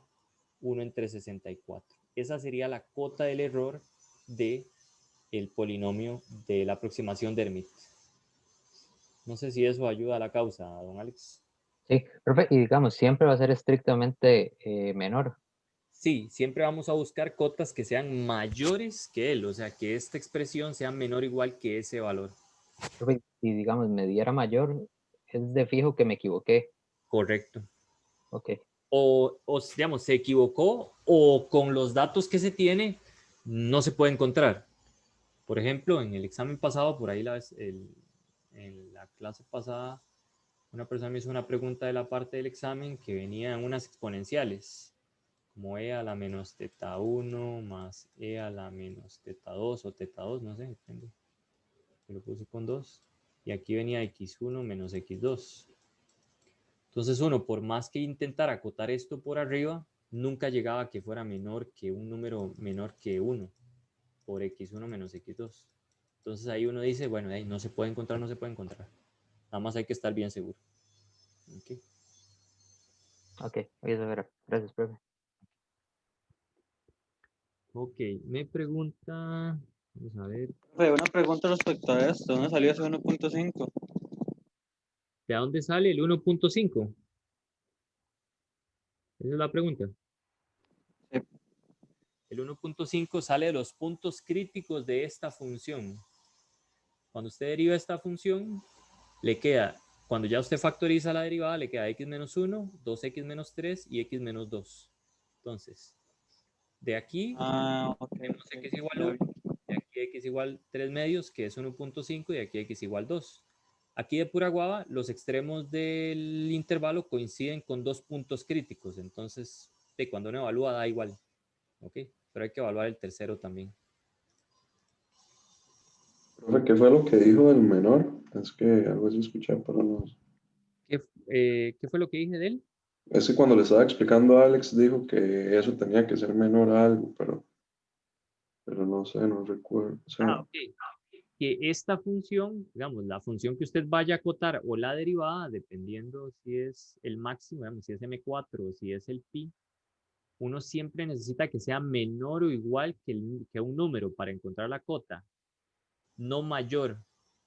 1 entre 64. Esa sería la cota del error del polinomio de la aproximación de Hermite. No sé si eso ayuda a la causa, don Alex. Sí, profe, y digamos, siempre va a ser estrictamente menor. Sí, siempre vamos a buscar cotas que sean mayores que él, o sea, que esta expresión sea menor o igual que ese valor. Profe, si digamos me diera mayor, es de fijo que me equivoqué. Correcto. Ok. O digamos, se equivocó o con los datos que se tiene no se puede encontrar. Por ejemplo, en el examen pasado, por ahí en la clase pasada, una persona me hizo una pregunta de la parte del examen que venía en unas exponenciales, como e a la menos teta 1 más e a la menos teta 2 o teta 2, no sé, depende. Yo lo puse con 2. Y aquí venía x1 menos x2. Entonces uno, por más que intentara acotar esto por arriba, nunca llegaba a que fuera menor que un número menor que 1 por x1 menos x2. Entonces ahí uno dice, bueno, ahí no se puede encontrar, no se puede encontrar. Nada más hay que estar bien seguro. Okay. Ok, eso era. Gracias, profe. Ok, me pregunta, vamos a ver, Una pregunta respecto a esto, ¿dónde salió ese 1.5? ¿de dónde sale el 1.5? Esa es la pregunta. Sí. El 1.5 sale de los puntos críticos de esta función. Cuando usted deriva esta función, le queda, cuando ya usted factoriza la derivada, le queda x menos 1, 2x menos 3 y x menos 2. Entonces, de aquí Ok. tenemos x igual 1, de aquí x igual 3 medios, que es 1.5, y aquí x igual 2. Aquí de pura guava, los extremos del intervalo coinciden con dos puntos críticos. Entonces, de cuando uno evalúa da igual. ¿Ok? Pero hay que evaluar el tercero también. Profe, ¿qué fue lo que dijo el menor? Es que algo así escuché, pero no. ¿Qué fue lo que dije de él? Es que cuando le estaba explicando a Alex dijo que eso tenía que ser menor a algo, pero no sé, no recuerdo. O sea, Ok. Que esta función, digamos, la función que usted vaya a acotar o la derivada, dependiendo si es el máximo, digamos, si es m4 o si es el pi, uno siempre necesita que sea menor o igual que un número para encontrar la cota, no mayor.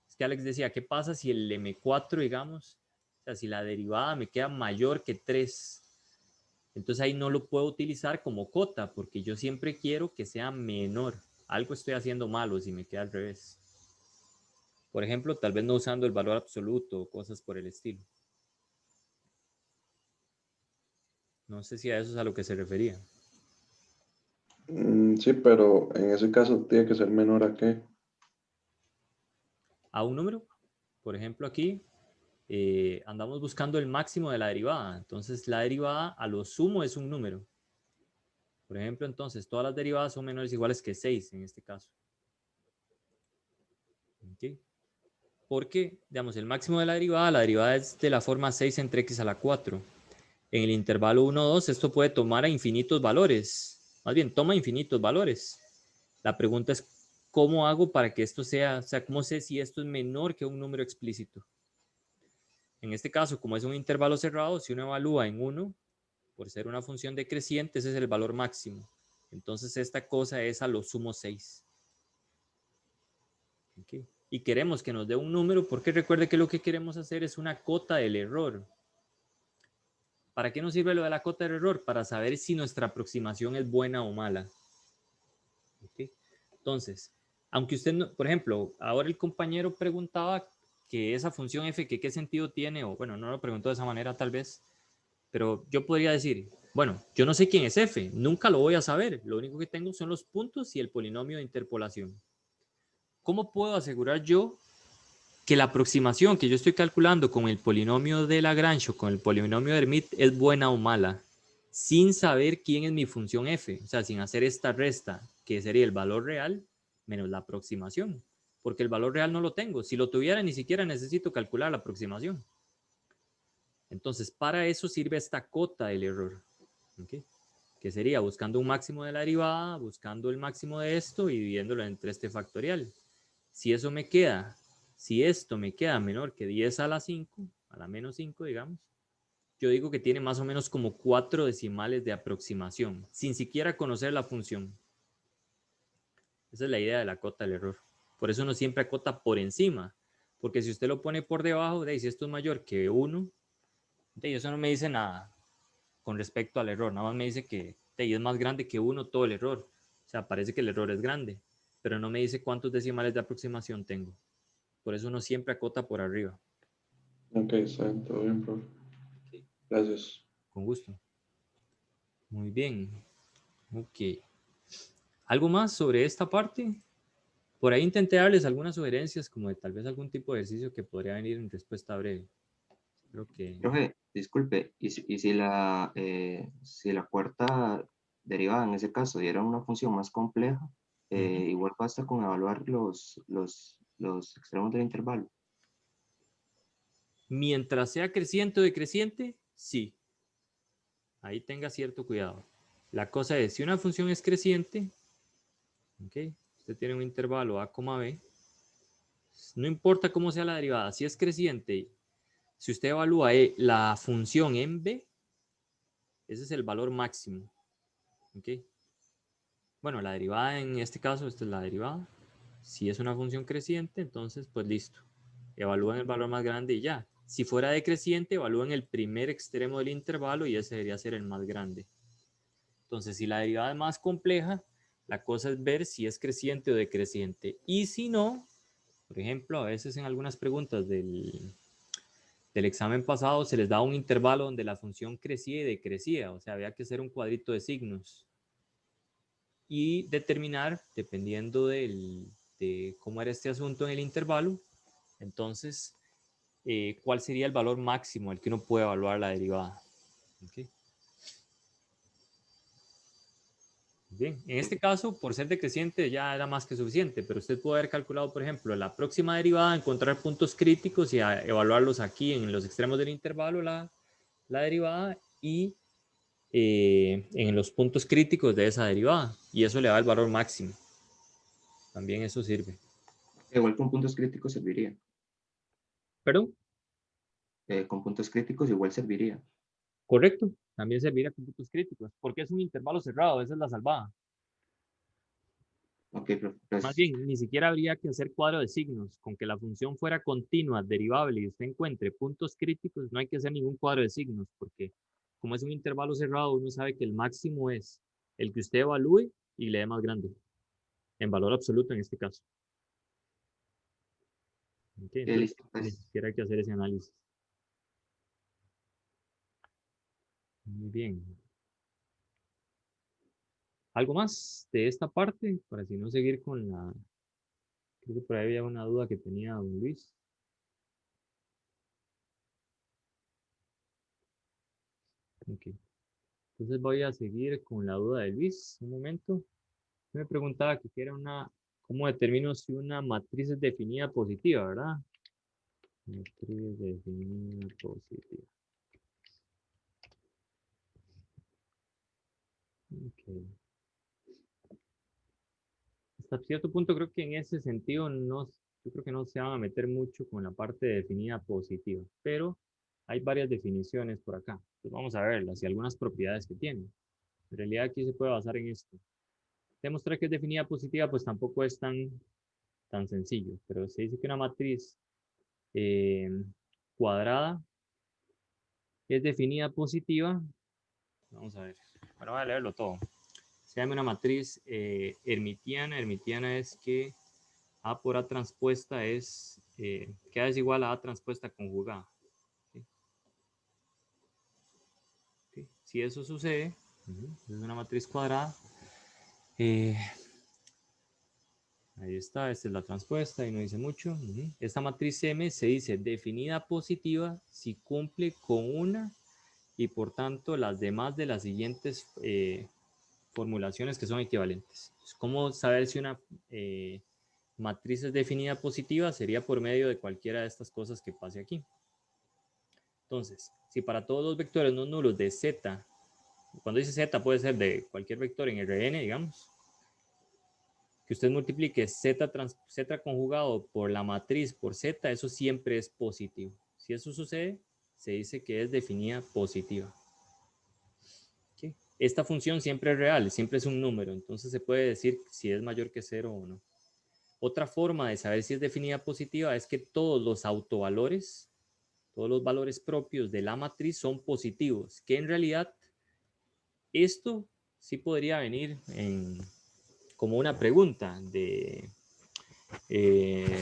Es que Alex decía, ¿qué pasa si el m4, digamos, o sea, si la derivada me queda mayor que 3? Entonces ahí no lo puedo utilizar como cota, porque yo siempre quiero que sea menor. Algo estoy haciendo malo si me queda al revés. Por ejemplo, tal vez no usando el valor absoluto o cosas por el estilo. No sé si a eso es a lo que se refería. sí, pero en ese caso tiene que ser menor a qué. A un número, por ejemplo aquí, andamos buscando el máximo de la derivada. Entonces, la derivada a lo sumo es un número. Por ejemplo, entonces, todas las derivadas son menores o iguales que 6 en este caso. ¿Okay? Porque, digamos, el máximo de la derivada es de la forma 6 entre x a la 4. En el intervalo 1, 2, esto puede tomar a infinitos valores. Más bien, toma infinitos valores. La pregunta es, ¿cómo hago para que esto sea, o sea, cómo sé si esto es menor que un número explícito? En este caso, como es un intervalo cerrado, si uno evalúa en 1, por ser una función decreciente, ese es el valor máximo. Entonces, esta cosa es a lo sumo 6. ¿Okay? Y queremos que nos dé un número porque recuerde que lo que queremos hacer es una cota del error. ¿Para qué nos sirve lo de la cota del error? Para saber si nuestra aproximación es buena o mala. ¿Okay? Entonces, aunque usted, no, por ejemplo, ahora el compañero preguntaba que esa función f, que qué sentido tiene, o bueno, no lo preguntó de esa manera tal vez, pero yo podría decir, bueno, yo no sé quién es f, nunca lo voy a saber, lo único que tengo son los puntos y el polinomio de interpolación. ¿Cómo puedo asegurar yo que la aproximación que yo estoy calculando con el polinomio de Lagrange o con el polinomio de Hermite es buena o mala, sin saber quién es mi función f? O sea, sin hacer esta resta, que sería el valor real menos la aproximación, porque el valor real no lo tengo. Si lo tuviera, ni siquiera necesito calcular la aproximación. Entonces, para eso sirve esta cota del error, ¿okay? Que sería buscando un máximo de la derivada, buscando el máximo de esto y dividiéndolo entre este factorial. Si eso me queda, si esto me queda menor que 10 a la 5, a la menos 5, digamos, yo digo que tiene más o menos como 4 decimales de aproximación, sin siquiera conocer la función. Esa es la idea de la cota del error. Por eso uno siempre acota por encima, porque si usted lo pone por debajo, si esto es mayor que 1, eso no me dice nada con respecto al error, nada más me dice que es más grande que 1 todo el error. O sea, parece que el error es grande, pero no me dice cuántos decimales de aproximación tengo. Por eso uno siempre acota por arriba. Ok, está bien, todo bien, profe. Okay. Gracias. Con gusto. Muy bien. Ok. ¿Algo más sobre esta parte? Por ahí intenté darles algunas sugerencias, como de tal vez algún tipo de ejercicio que podría venir en respuesta breve. Creo que... Profe, disculpe, y si la cuarta derivada en ese caso diera una función más compleja, igual basta con evaluar los extremos del intervalo. Mientras sea creciente o decreciente, sí. Ahí tenga cierto cuidado. La cosa es, si una función es creciente, ¿okay? Usted tiene un intervalo a, b, no importa cómo sea la derivada, si es creciente, si usted evalúa la función en b, ese es el valor máximo. ¿Okay? Bueno, la derivada en este caso, esta es la derivada. Si es una función creciente, entonces pues listo. Evalúan el valor más grande y ya. Si fuera decreciente, evalúan el primer extremo del intervalo y ese debería ser el más grande. Entonces, si la derivada es más compleja, la cosa es ver si es creciente o decreciente. Y si no, por ejemplo, a veces en algunas preguntas del examen pasado se les da un intervalo donde la función crecía y decrecía. O sea, había que hacer un cuadrito de signos y determinar, dependiendo de cómo era este asunto en el intervalo, entonces, cuál sería el valor máximo al que uno puede evaluar la derivada. ¿Okay? Bien, en este caso, por ser decreciente ya era más que suficiente, pero usted puede haber calculado, por ejemplo, la próxima derivada, encontrar puntos críticos y evaluarlos aquí en los extremos del intervalo, la derivada, y en los puntos críticos de esa derivada, y eso le da el valor máximo. También eso sirve. Igual con puntos críticos serviría. ¿Perdón? Con puntos críticos igual serviría. Correcto, también serviría con puntos críticos, porque es un intervalo cerrado, esa es la salvada. Ok, pues, Más bien, ni siquiera habría que hacer cuadro de signos. Con que la función fuera continua, derivable y usted encuentre puntos críticos, no hay que hacer ningún cuadro de signos, porque como es un intervalo cerrado, uno sabe que el máximo es el que usted evalúe y le dé más grande, en valor absoluto en este caso. ¿Okay? Entonces, listo, ni pues. siquiera hay que hacer ese análisis. Muy bien. ¿Algo más de esta parte? Para si no seguir con la... Creo que por ahí había una duda que tenía don Luis. Ok. Entonces voy a seguir con la duda de Luis. Un momento. Me preguntaba que qué era ¿cómo determino si una matriz es definida positiva, verdad? Matriz definida positiva. Ok. Hasta cierto punto creo que en ese sentido yo creo que no se van a meter mucho con la parte definida positiva, pero hay varias definiciones por acá. Entonces vamos a verlas y algunas propiedades que tiene. En realidad aquí se puede basar en esto. Demostrar que es definida positiva pues tampoco es tan sencillo, pero se dice que una matriz eh, cuadrada es definida positiva. Vamos a ver. Bueno, voy a leerlo todo. Se llama una matriz hermitiana. Hermitiana es que A por A transpuesta que A es igual a A transpuesta conjugada. ¿Sí? ¿Sí? Si eso sucede, es una matriz cuadrada. Ahí está, esta es la transpuesta y no dice mucho. Esta matriz M se dice definida positiva si cumple con una y por tanto las demás de las siguientes formulaciones que son equivalentes. ¿Cómo saber si una matriz es definida positiva? Sería por medio de cualquiera de estas cosas que pase aquí. Entonces, si para todos los vectores no nulos de Z, cuando dice Z puede ser de cualquier vector en Rn, digamos, que usted multiplique Z conjugado por la matriz por Z, eso siempre es positivo. Si eso sucede, se dice que es definida positiva. ¿Okay? Esta función siempre es real, siempre es un número, entonces se puede decir si es mayor que 0 o no. Otra forma de saber si es definida positiva es que todos los autovalores, todos los valores propios de la matriz son positivos, que en realidad esto sí podría venir como una pregunta de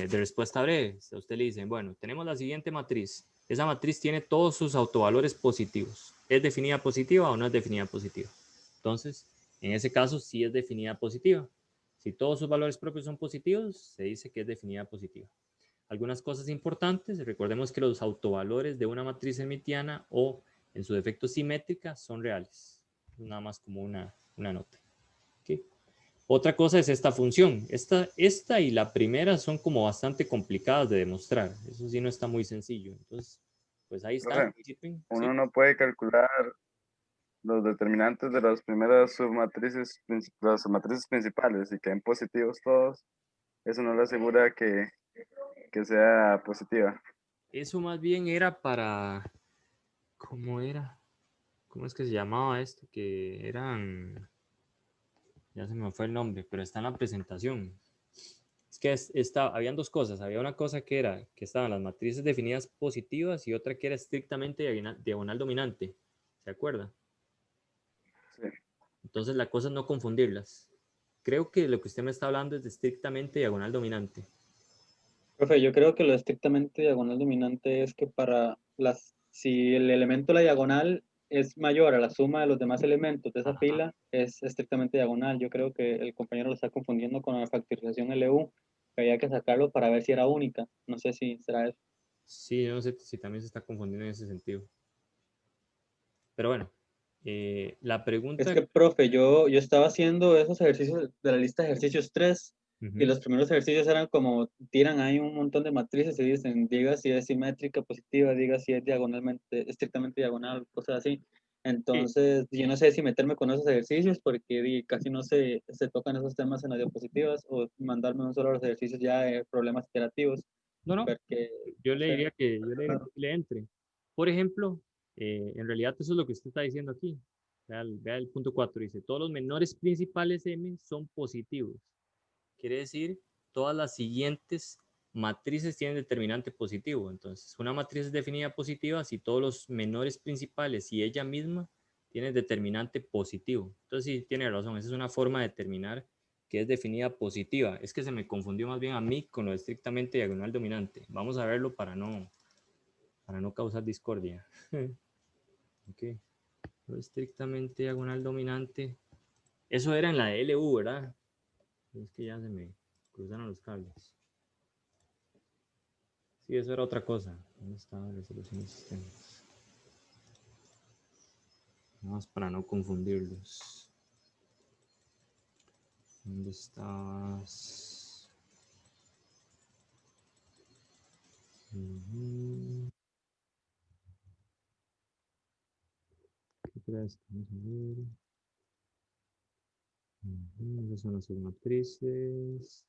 respuesta breve. A usted le dicen, bueno, tenemos la siguiente matriz. Esa matriz tiene todos sus autovalores positivos. ¿Es definida positiva o no es definida positiva? Entonces, en ese caso sí es definida positiva. Si todos sus valores propios son positivos, se dice que es definida positiva. Algunas cosas importantes, recordemos que los autovalores de una matriz hermitiana o en su defecto simétrica son reales. Nada más como una nota. ¿Okay? Otra cosa es esta función. Esta y la primera son como bastante complicadas de demostrar. Eso sí no está muy sencillo. Entonces, pues ahí está. Profe, uno no puede calcular los determinantes de las primeras submatrices, las submatrices principales y queden positivos todos. Eso no le asegura que sea positiva. Eso más bien era para... ¿Cómo era? ¿Cómo es que se llamaba esto? Que eran... Ya se me fue el nombre, pero está en la presentación. Es que habían dos cosas. Había una cosa que estaban las matrices definidas positivas y otra que era estrictamente diagonal dominante. ¿Se acuerda? Sí. Entonces la cosa es no confundirlas. Creo que lo que usted me está hablando es de estrictamente diagonal dominante. Profe, yo creo que lo estrictamente diagonal dominante es que si el elemento de la diagonal es mayor a la suma de los demás elementos de esa fila, es estrictamente diagonal. Yo creo que el compañero lo está confundiendo con la factorización LU, que había que sacarlo para ver si era única. No sé si será eso. Sí, no sé si también se está confundiendo en ese sentido. Pero bueno, la Es pregunta... que, profe, yo estaba haciendo esos ejercicios de la lista de ejercicios 3 y Ujú. los primeros ejercicios eran como tiran ahí un montón de matrices y dicen, diga si es simétrica positiva, diga si es diagonalmente, estrictamente diagonal, cosas así. Sí. Entonces, yo no sé si meterme con esos ejercicios porque casi no se tocan esos temas en las diapositivas o mandarme un solo los ejercicios ya de problemas iterativos, No, porque, yo no le sé, diría que le entre. Por ejemplo, en realidad eso es lo que usted está diciendo aquí. Vea el punto 4, dice, todos los menores principales M son positivos. Quiere decir, todas las siguientes matrices tienen determinante positivo. Entonces, una matriz es definida positiva si todos los menores principales y ella misma tienen determinante positivo. Entonces, sí, tiene razón. Esa es una forma de determinar que es definida positiva. Es que se me confundió más bien a mí con lo estrictamente diagonal dominante. Vamos a verlo para no causar discordia. Ok. Lo estrictamente diagonal dominante. Eso era en la de LU, ¿verdad? Es que ya se me cruzaron los cables. Sí, eso era otra cosa. ¿Dónde estaba la resolución de sistemas? Nada más para no confundirlos. ¿Dónde estás? ¿Qué crees? Vamos a ver. Esas son las submatrices.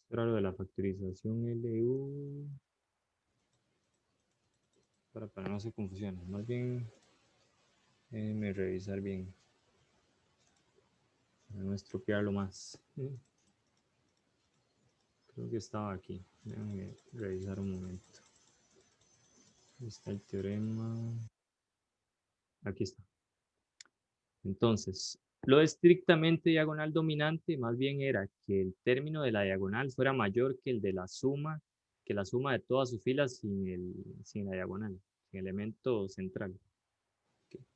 Esto era lo de la factorización LU. Para no se confusionen. Más bien, déjenme revisar bien. Para no estropearlo más. Creo que estaba aquí. Déjenme revisar un momento. Ahí está el teorema. Aquí está. Entonces, lo estrictamente diagonal dominante más bien era que el término de la diagonal fuera mayor que el de la suma de todas sus filas sin la diagonal, sin el elemento central.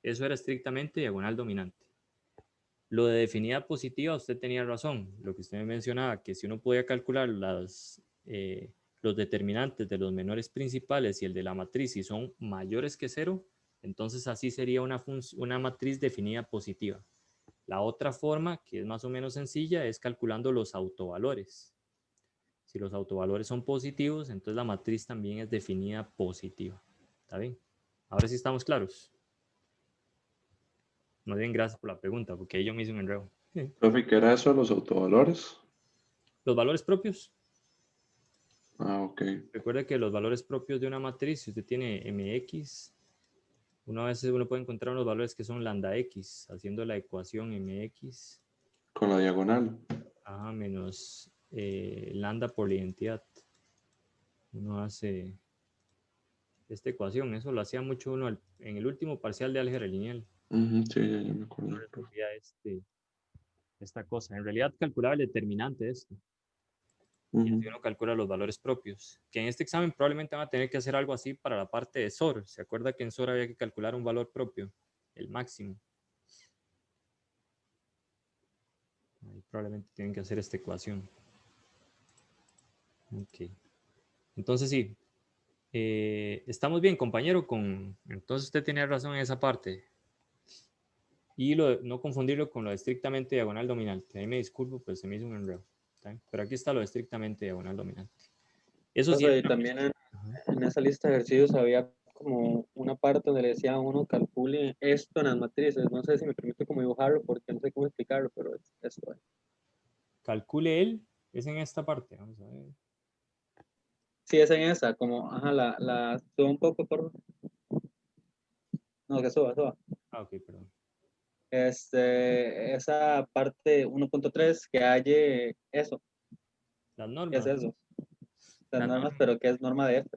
Eso era estrictamente diagonal dominante. Lo de definida positiva, usted tenía razón. Lo que usted me mencionaba, que si uno podía calcular los determinantes de los menores principales y el de la matriz si son mayores que 0, entonces así sería una matriz definida positiva. La otra forma, que es más o menos sencilla, es calculando los autovalores. Si los autovalores son positivos, entonces la matriz también es definida positiva. ¿Está bien? Ahora sí estamos claros. Muy bien, gracias por la pregunta, porque ahí yo me hice un enredo. Profe, ¿qué era eso de los autovalores? Los valores propios. Ah, ok. Recuerde que los valores propios de una matriz, si usted tiene mx, a veces uno puede encontrar unos valores que son lambda x, haciendo la ecuación mx. Con la diagonal. Ajá, menos lambda por la identidad. Uno hace esta ecuación, eso lo hacía mucho uno en el último parcial de álgebra lineal. Sí, ya me acuerdo. Uno resolvía esta cosa. En realidad calculaba el determinante de esto. Y así uno calcula los valores propios. Que en este examen probablemente van a tener que hacer algo así para la parte de SOR. ¿Se acuerda que en SOR había que calcular un valor propio? El máximo. Ahí probablemente tienen que hacer esta ecuación. Ok. Entonces sí. Estamos bien, compañero. Entonces usted tiene razón en esa parte. Y no confundirlo con lo de estrictamente diagonal dominante. Ahí me disculpo, pues se me hizo un enredo. Pero aquí está lo de estrictamente diagonal dominante. Eso sí. Y también en esa lista de ejercicios había como una parte donde le decía a uno calcule esto en las matrices. No sé si me permite como dibujarlo porque no sé cómo explicarlo, pero es esto. Calcule él, es en esta parte. Vamos a ver. Sí, es en esa, como, ajá, suba un poco, por no, que suba. Ah, ok, perdón. Esa parte 1.3 que hay eso. Las ¿Qué normas. es eso? Las normas, pero ¿qué es norma de F?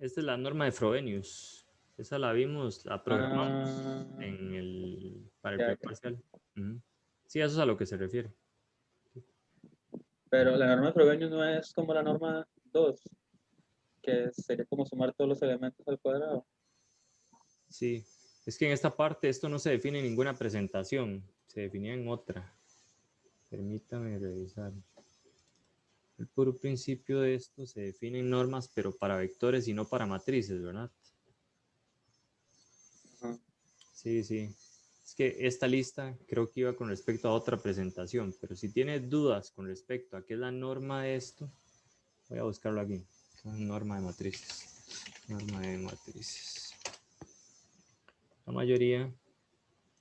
Esta es la norma de Frobenius. Esa la vimos, la programamos para el primer parcial. Sí, eso es a lo que se refiere. Pero la norma de Frobenius no es como la norma 2, que sería como sumar todos los elementos al cuadrado. Sí, es que en esta parte esto no se define en ninguna presentación, se definía en otra. Permítame revisar. El puro principio de esto se definen normas, pero para vectores y no para matrices, ¿verdad? Sí, sí. Es que esta lista creo que iba con respecto a otra presentación, pero si tiene dudas con respecto a qué es la norma de esto, voy a buscarlo aquí. Norma de matrices. Norma de matrices. La mayoría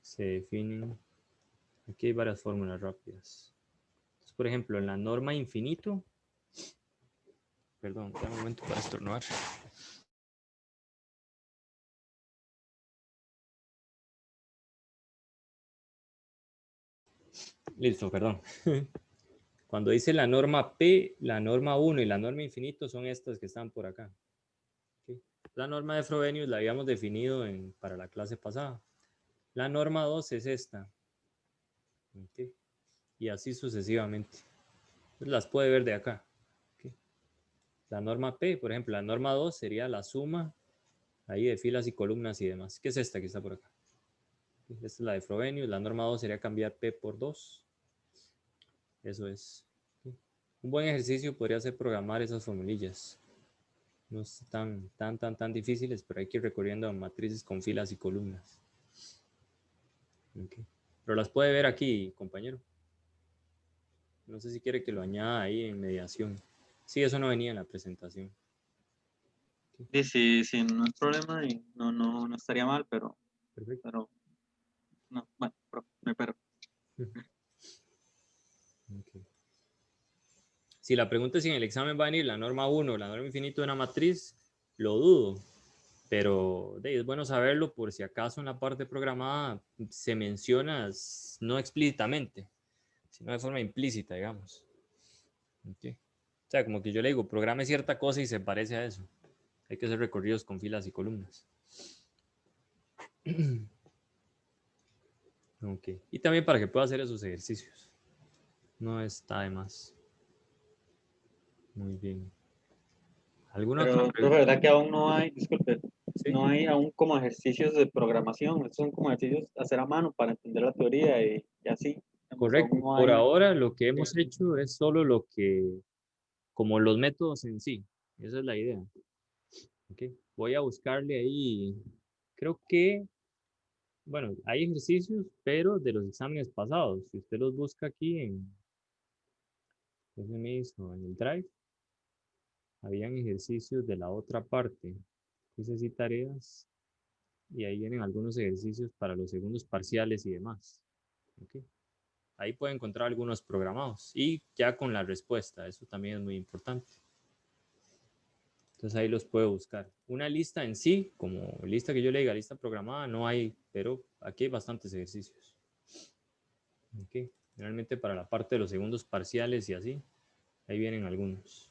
se definen. Aquí hay varias fórmulas rápidas. Entonces, por ejemplo, en la norma infinito. Perdón, un momento para estornudar. Listo, perdón. Cuando dice la norma P, la norma 1 y la norma infinito son estas que están por acá. ¿Okay? La norma de Frobenius la habíamos definido para la clase pasada. La norma 2 es esta. ¿Okay? Y así sucesivamente. Entonces, las puede ver de acá. ¿Okay? La norma P, por ejemplo, la norma 2 sería la suma ahí de filas y columnas y demás. ¿Qué es esta que está por acá? Esta es la de Frobenius. La norma 2 sería cambiar P por 2. Eso es. Un buen ejercicio podría ser programar esas formulillas. No son tan difíciles, pero hay que ir recorriendo a matrices con filas y columnas. Okay. Pero las puede ver aquí, compañero. No sé si quiere que lo añada ahí en mediación. Sí, eso no venía en la presentación. Sí, sí, sí, no es problema y no estaría mal, pero no, bueno, pero. Okay. Si la pregunta es si en el examen va a venir la norma 1 o la norma infinita de una matriz, lo dudo. Pero es bueno saberlo por si acaso en la parte programada se menciona no explícitamente, sino de forma implícita, digamos. Okay. O sea, como que yo le digo, programe cierta cosa y se parece a eso. Hay que hacer recorridos con filas y columnas. Okay. Y también para que pueda hacer esos ejercicios. No está de más. Muy bien. ¿Alguna otra Pero, pregunta? ¿verdad que aún no hay, disculpe, ¿Sí? no hay aún como ejercicios de programación? Estos son como ejercicios hacer a mano para entender la teoría y así. Digamos, Correcto. aún no Por hay. ahora lo que hemos hecho es solo lo que, como los métodos en sí. Esa es la idea. Okay. Voy a buscarle ahí, creo que, bueno, hay ejercicios, pero de los exámenes pasados. Si usted los busca aquí ¿qué se me hizo? En el Drive, habían ejercicios de la otra parte. Hice así tareas y ahí vienen algunos ejercicios para los segundos parciales y demás. Okay. Ahí puede encontrar algunos programados y ya con la respuesta, eso también es muy importante. Entonces ahí los puede buscar. Una lista en sí, como lista que yo le diga, lista programada, no hay, pero aquí hay bastantes ejercicios. Okay. Realmente para la parte de los segundos parciales y así, ahí vienen algunos.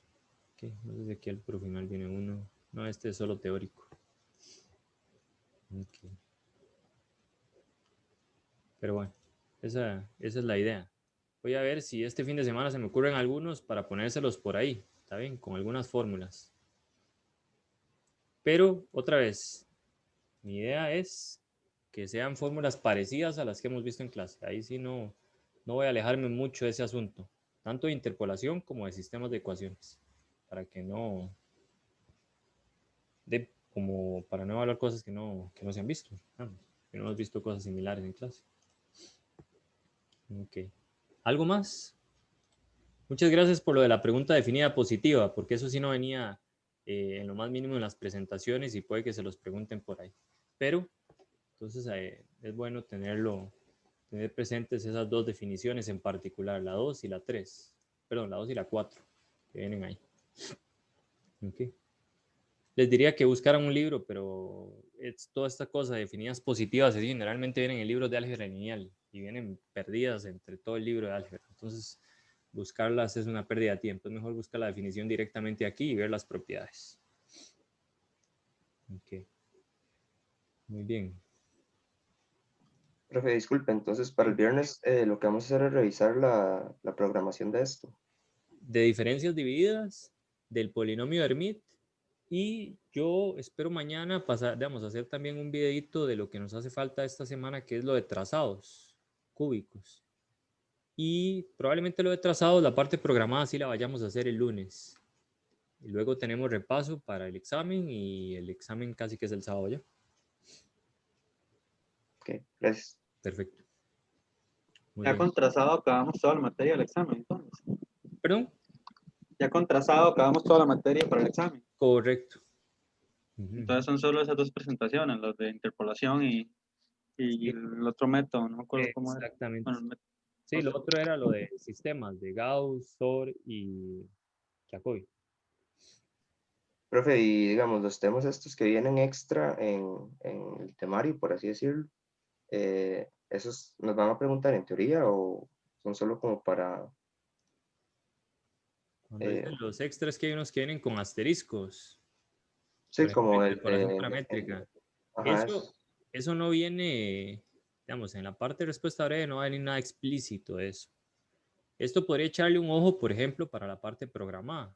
Okay. No sé si aquí al pro final viene uno. No, este es solo teórico. Okay. Pero bueno, esa es la idea. Voy a ver si este fin de semana se me ocurren algunos para ponérselos por ahí, ¿está bien? Con algunas fórmulas. Pero, otra vez, mi idea es que sean fórmulas parecidas a las que hemos visto en clase. Ahí sí no voy a alejarme mucho de ese asunto, tanto de interpolación como de sistemas de ecuaciones, para que como para no hablar cosas que no se han visto, que no hemos visto cosas similares en clase. Ok. ¿Algo más? Muchas gracias por lo de la pregunta definida positiva, porque eso sí no venía en lo más mínimo en las presentaciones y puede que se los pregunten por ahí. Pero, entonces es bueno tener presentes esas dos definiciones en particular, la 2 y la 3. Perdón, la 2 y la 4, que vienen ahí. Okay. Les diría que buscaran un libro, pero toda esta cosa de definidas positivas, así, generalmente vienen en libros de álgebra lineal y vienen perdidas entre todo el libro de álgebra. Entonces, buscarlas es una pérdida de tiempo. Es mejor buscar la definición directamente aquí y ver las propiedades. Ok. Muy bien. Profe, disculpe, entonces para el viernes lo que vamos a hacer es revisar la programación de esto. De diferencias divididas, del polinomio de Hermite, y yo espero mañana hacer también un videito de lo que nos hace falta esta semana, que es lo de trazados cúbicos. Y probablemente lo de trazados, la parte programada, sí la vayamos a hacer el lunes. Y luego tenemos repaso para el examen y el examen casi que es el sábado ya. Ok, gracias. Perfecto. Muy Ya bien. con trazado acabamos toda la materia del examen, entonces. ¿Perdón? Ya con trazado acabamos toda la materia para el examen. Correcto. Entonces son solo esas dos presentaciones, las de interpolación y Sí, el otro método, no me acuerdo cómo era. exactamente. Bueno, Sí, lo otro era lo de sistemas, de Gauss, Thor y Jacobi. Profe, y digamos, los temas estos que vienen extra en el temario, por así decirlo, ¿esos nos van a preguntar en teoría o son solo como para... Cuando dicen los extras, que hay unos que vienen con asteriscos. Por sí, ejemplo, como el interpolación paramétrica. ajá, Eso no viene, digamos, en la parte de respuesta breve no va a venir nada explícito de eso. Esto podría echarle un ojo, por ejemplo, para la parte programada.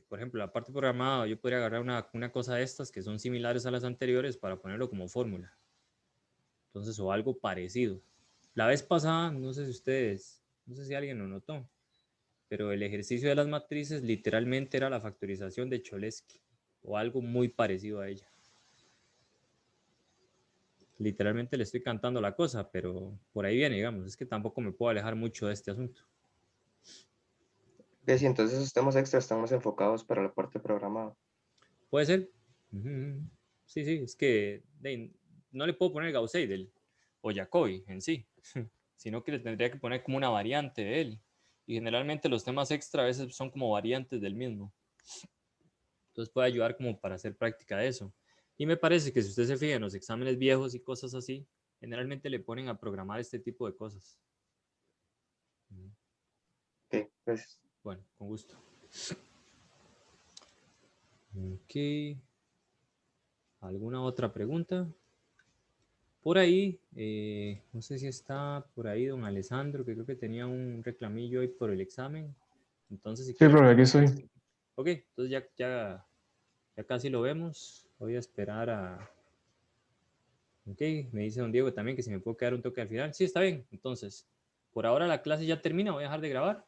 Por ejemplo, la parte programada, yo podría agarrar una cosa de estas que son similares a las anteriores para ponerlo como fórmula. Entonces, o algo parecido. La vez pasada, no sé si alguien lo notó, pero el ejercicio de las matrices literalmente era la factorización de Cholesky o algo muy parecido a ella. Literalmente le estoy cantando la cosa, pero por ahí viene, digamos. Es que tampoco me puedo alejar mucho de este asunto. Sí, entonces esos temas extra están más enfocados para la parte programada. Puede ser. Sí, sí, es que no le puedo poner Gauss-Seidel o Jacobi en sí, sino que le tendría que poner como una variante de él. Y generalmente los temas extra a veces son como variantes del mismo. Entonces puede ayudar como para hacer práctica de eso. Y me parece que si usted se fija en los exámenes viejos y cosas así, generalmente le ponen a programar este tipo de cosas. Ok, pues Bueno, con gusto. Ok. ¿Alguna otra pregunta? Por ahí, no sé si está por ahí don Alessandro, que creo que tenía un reclamillo hoy por el examen. Entonces, si Sí, quiere... profe, aquí estoy. Ok, entonces ya casi lo vemos. Voy a esperar a... Ok, me dice don Diego también que si me puedo quedar un toque al final. Sí, está bien. Entonces, por ahora la clase ya termina. Voy a dejar de grabar.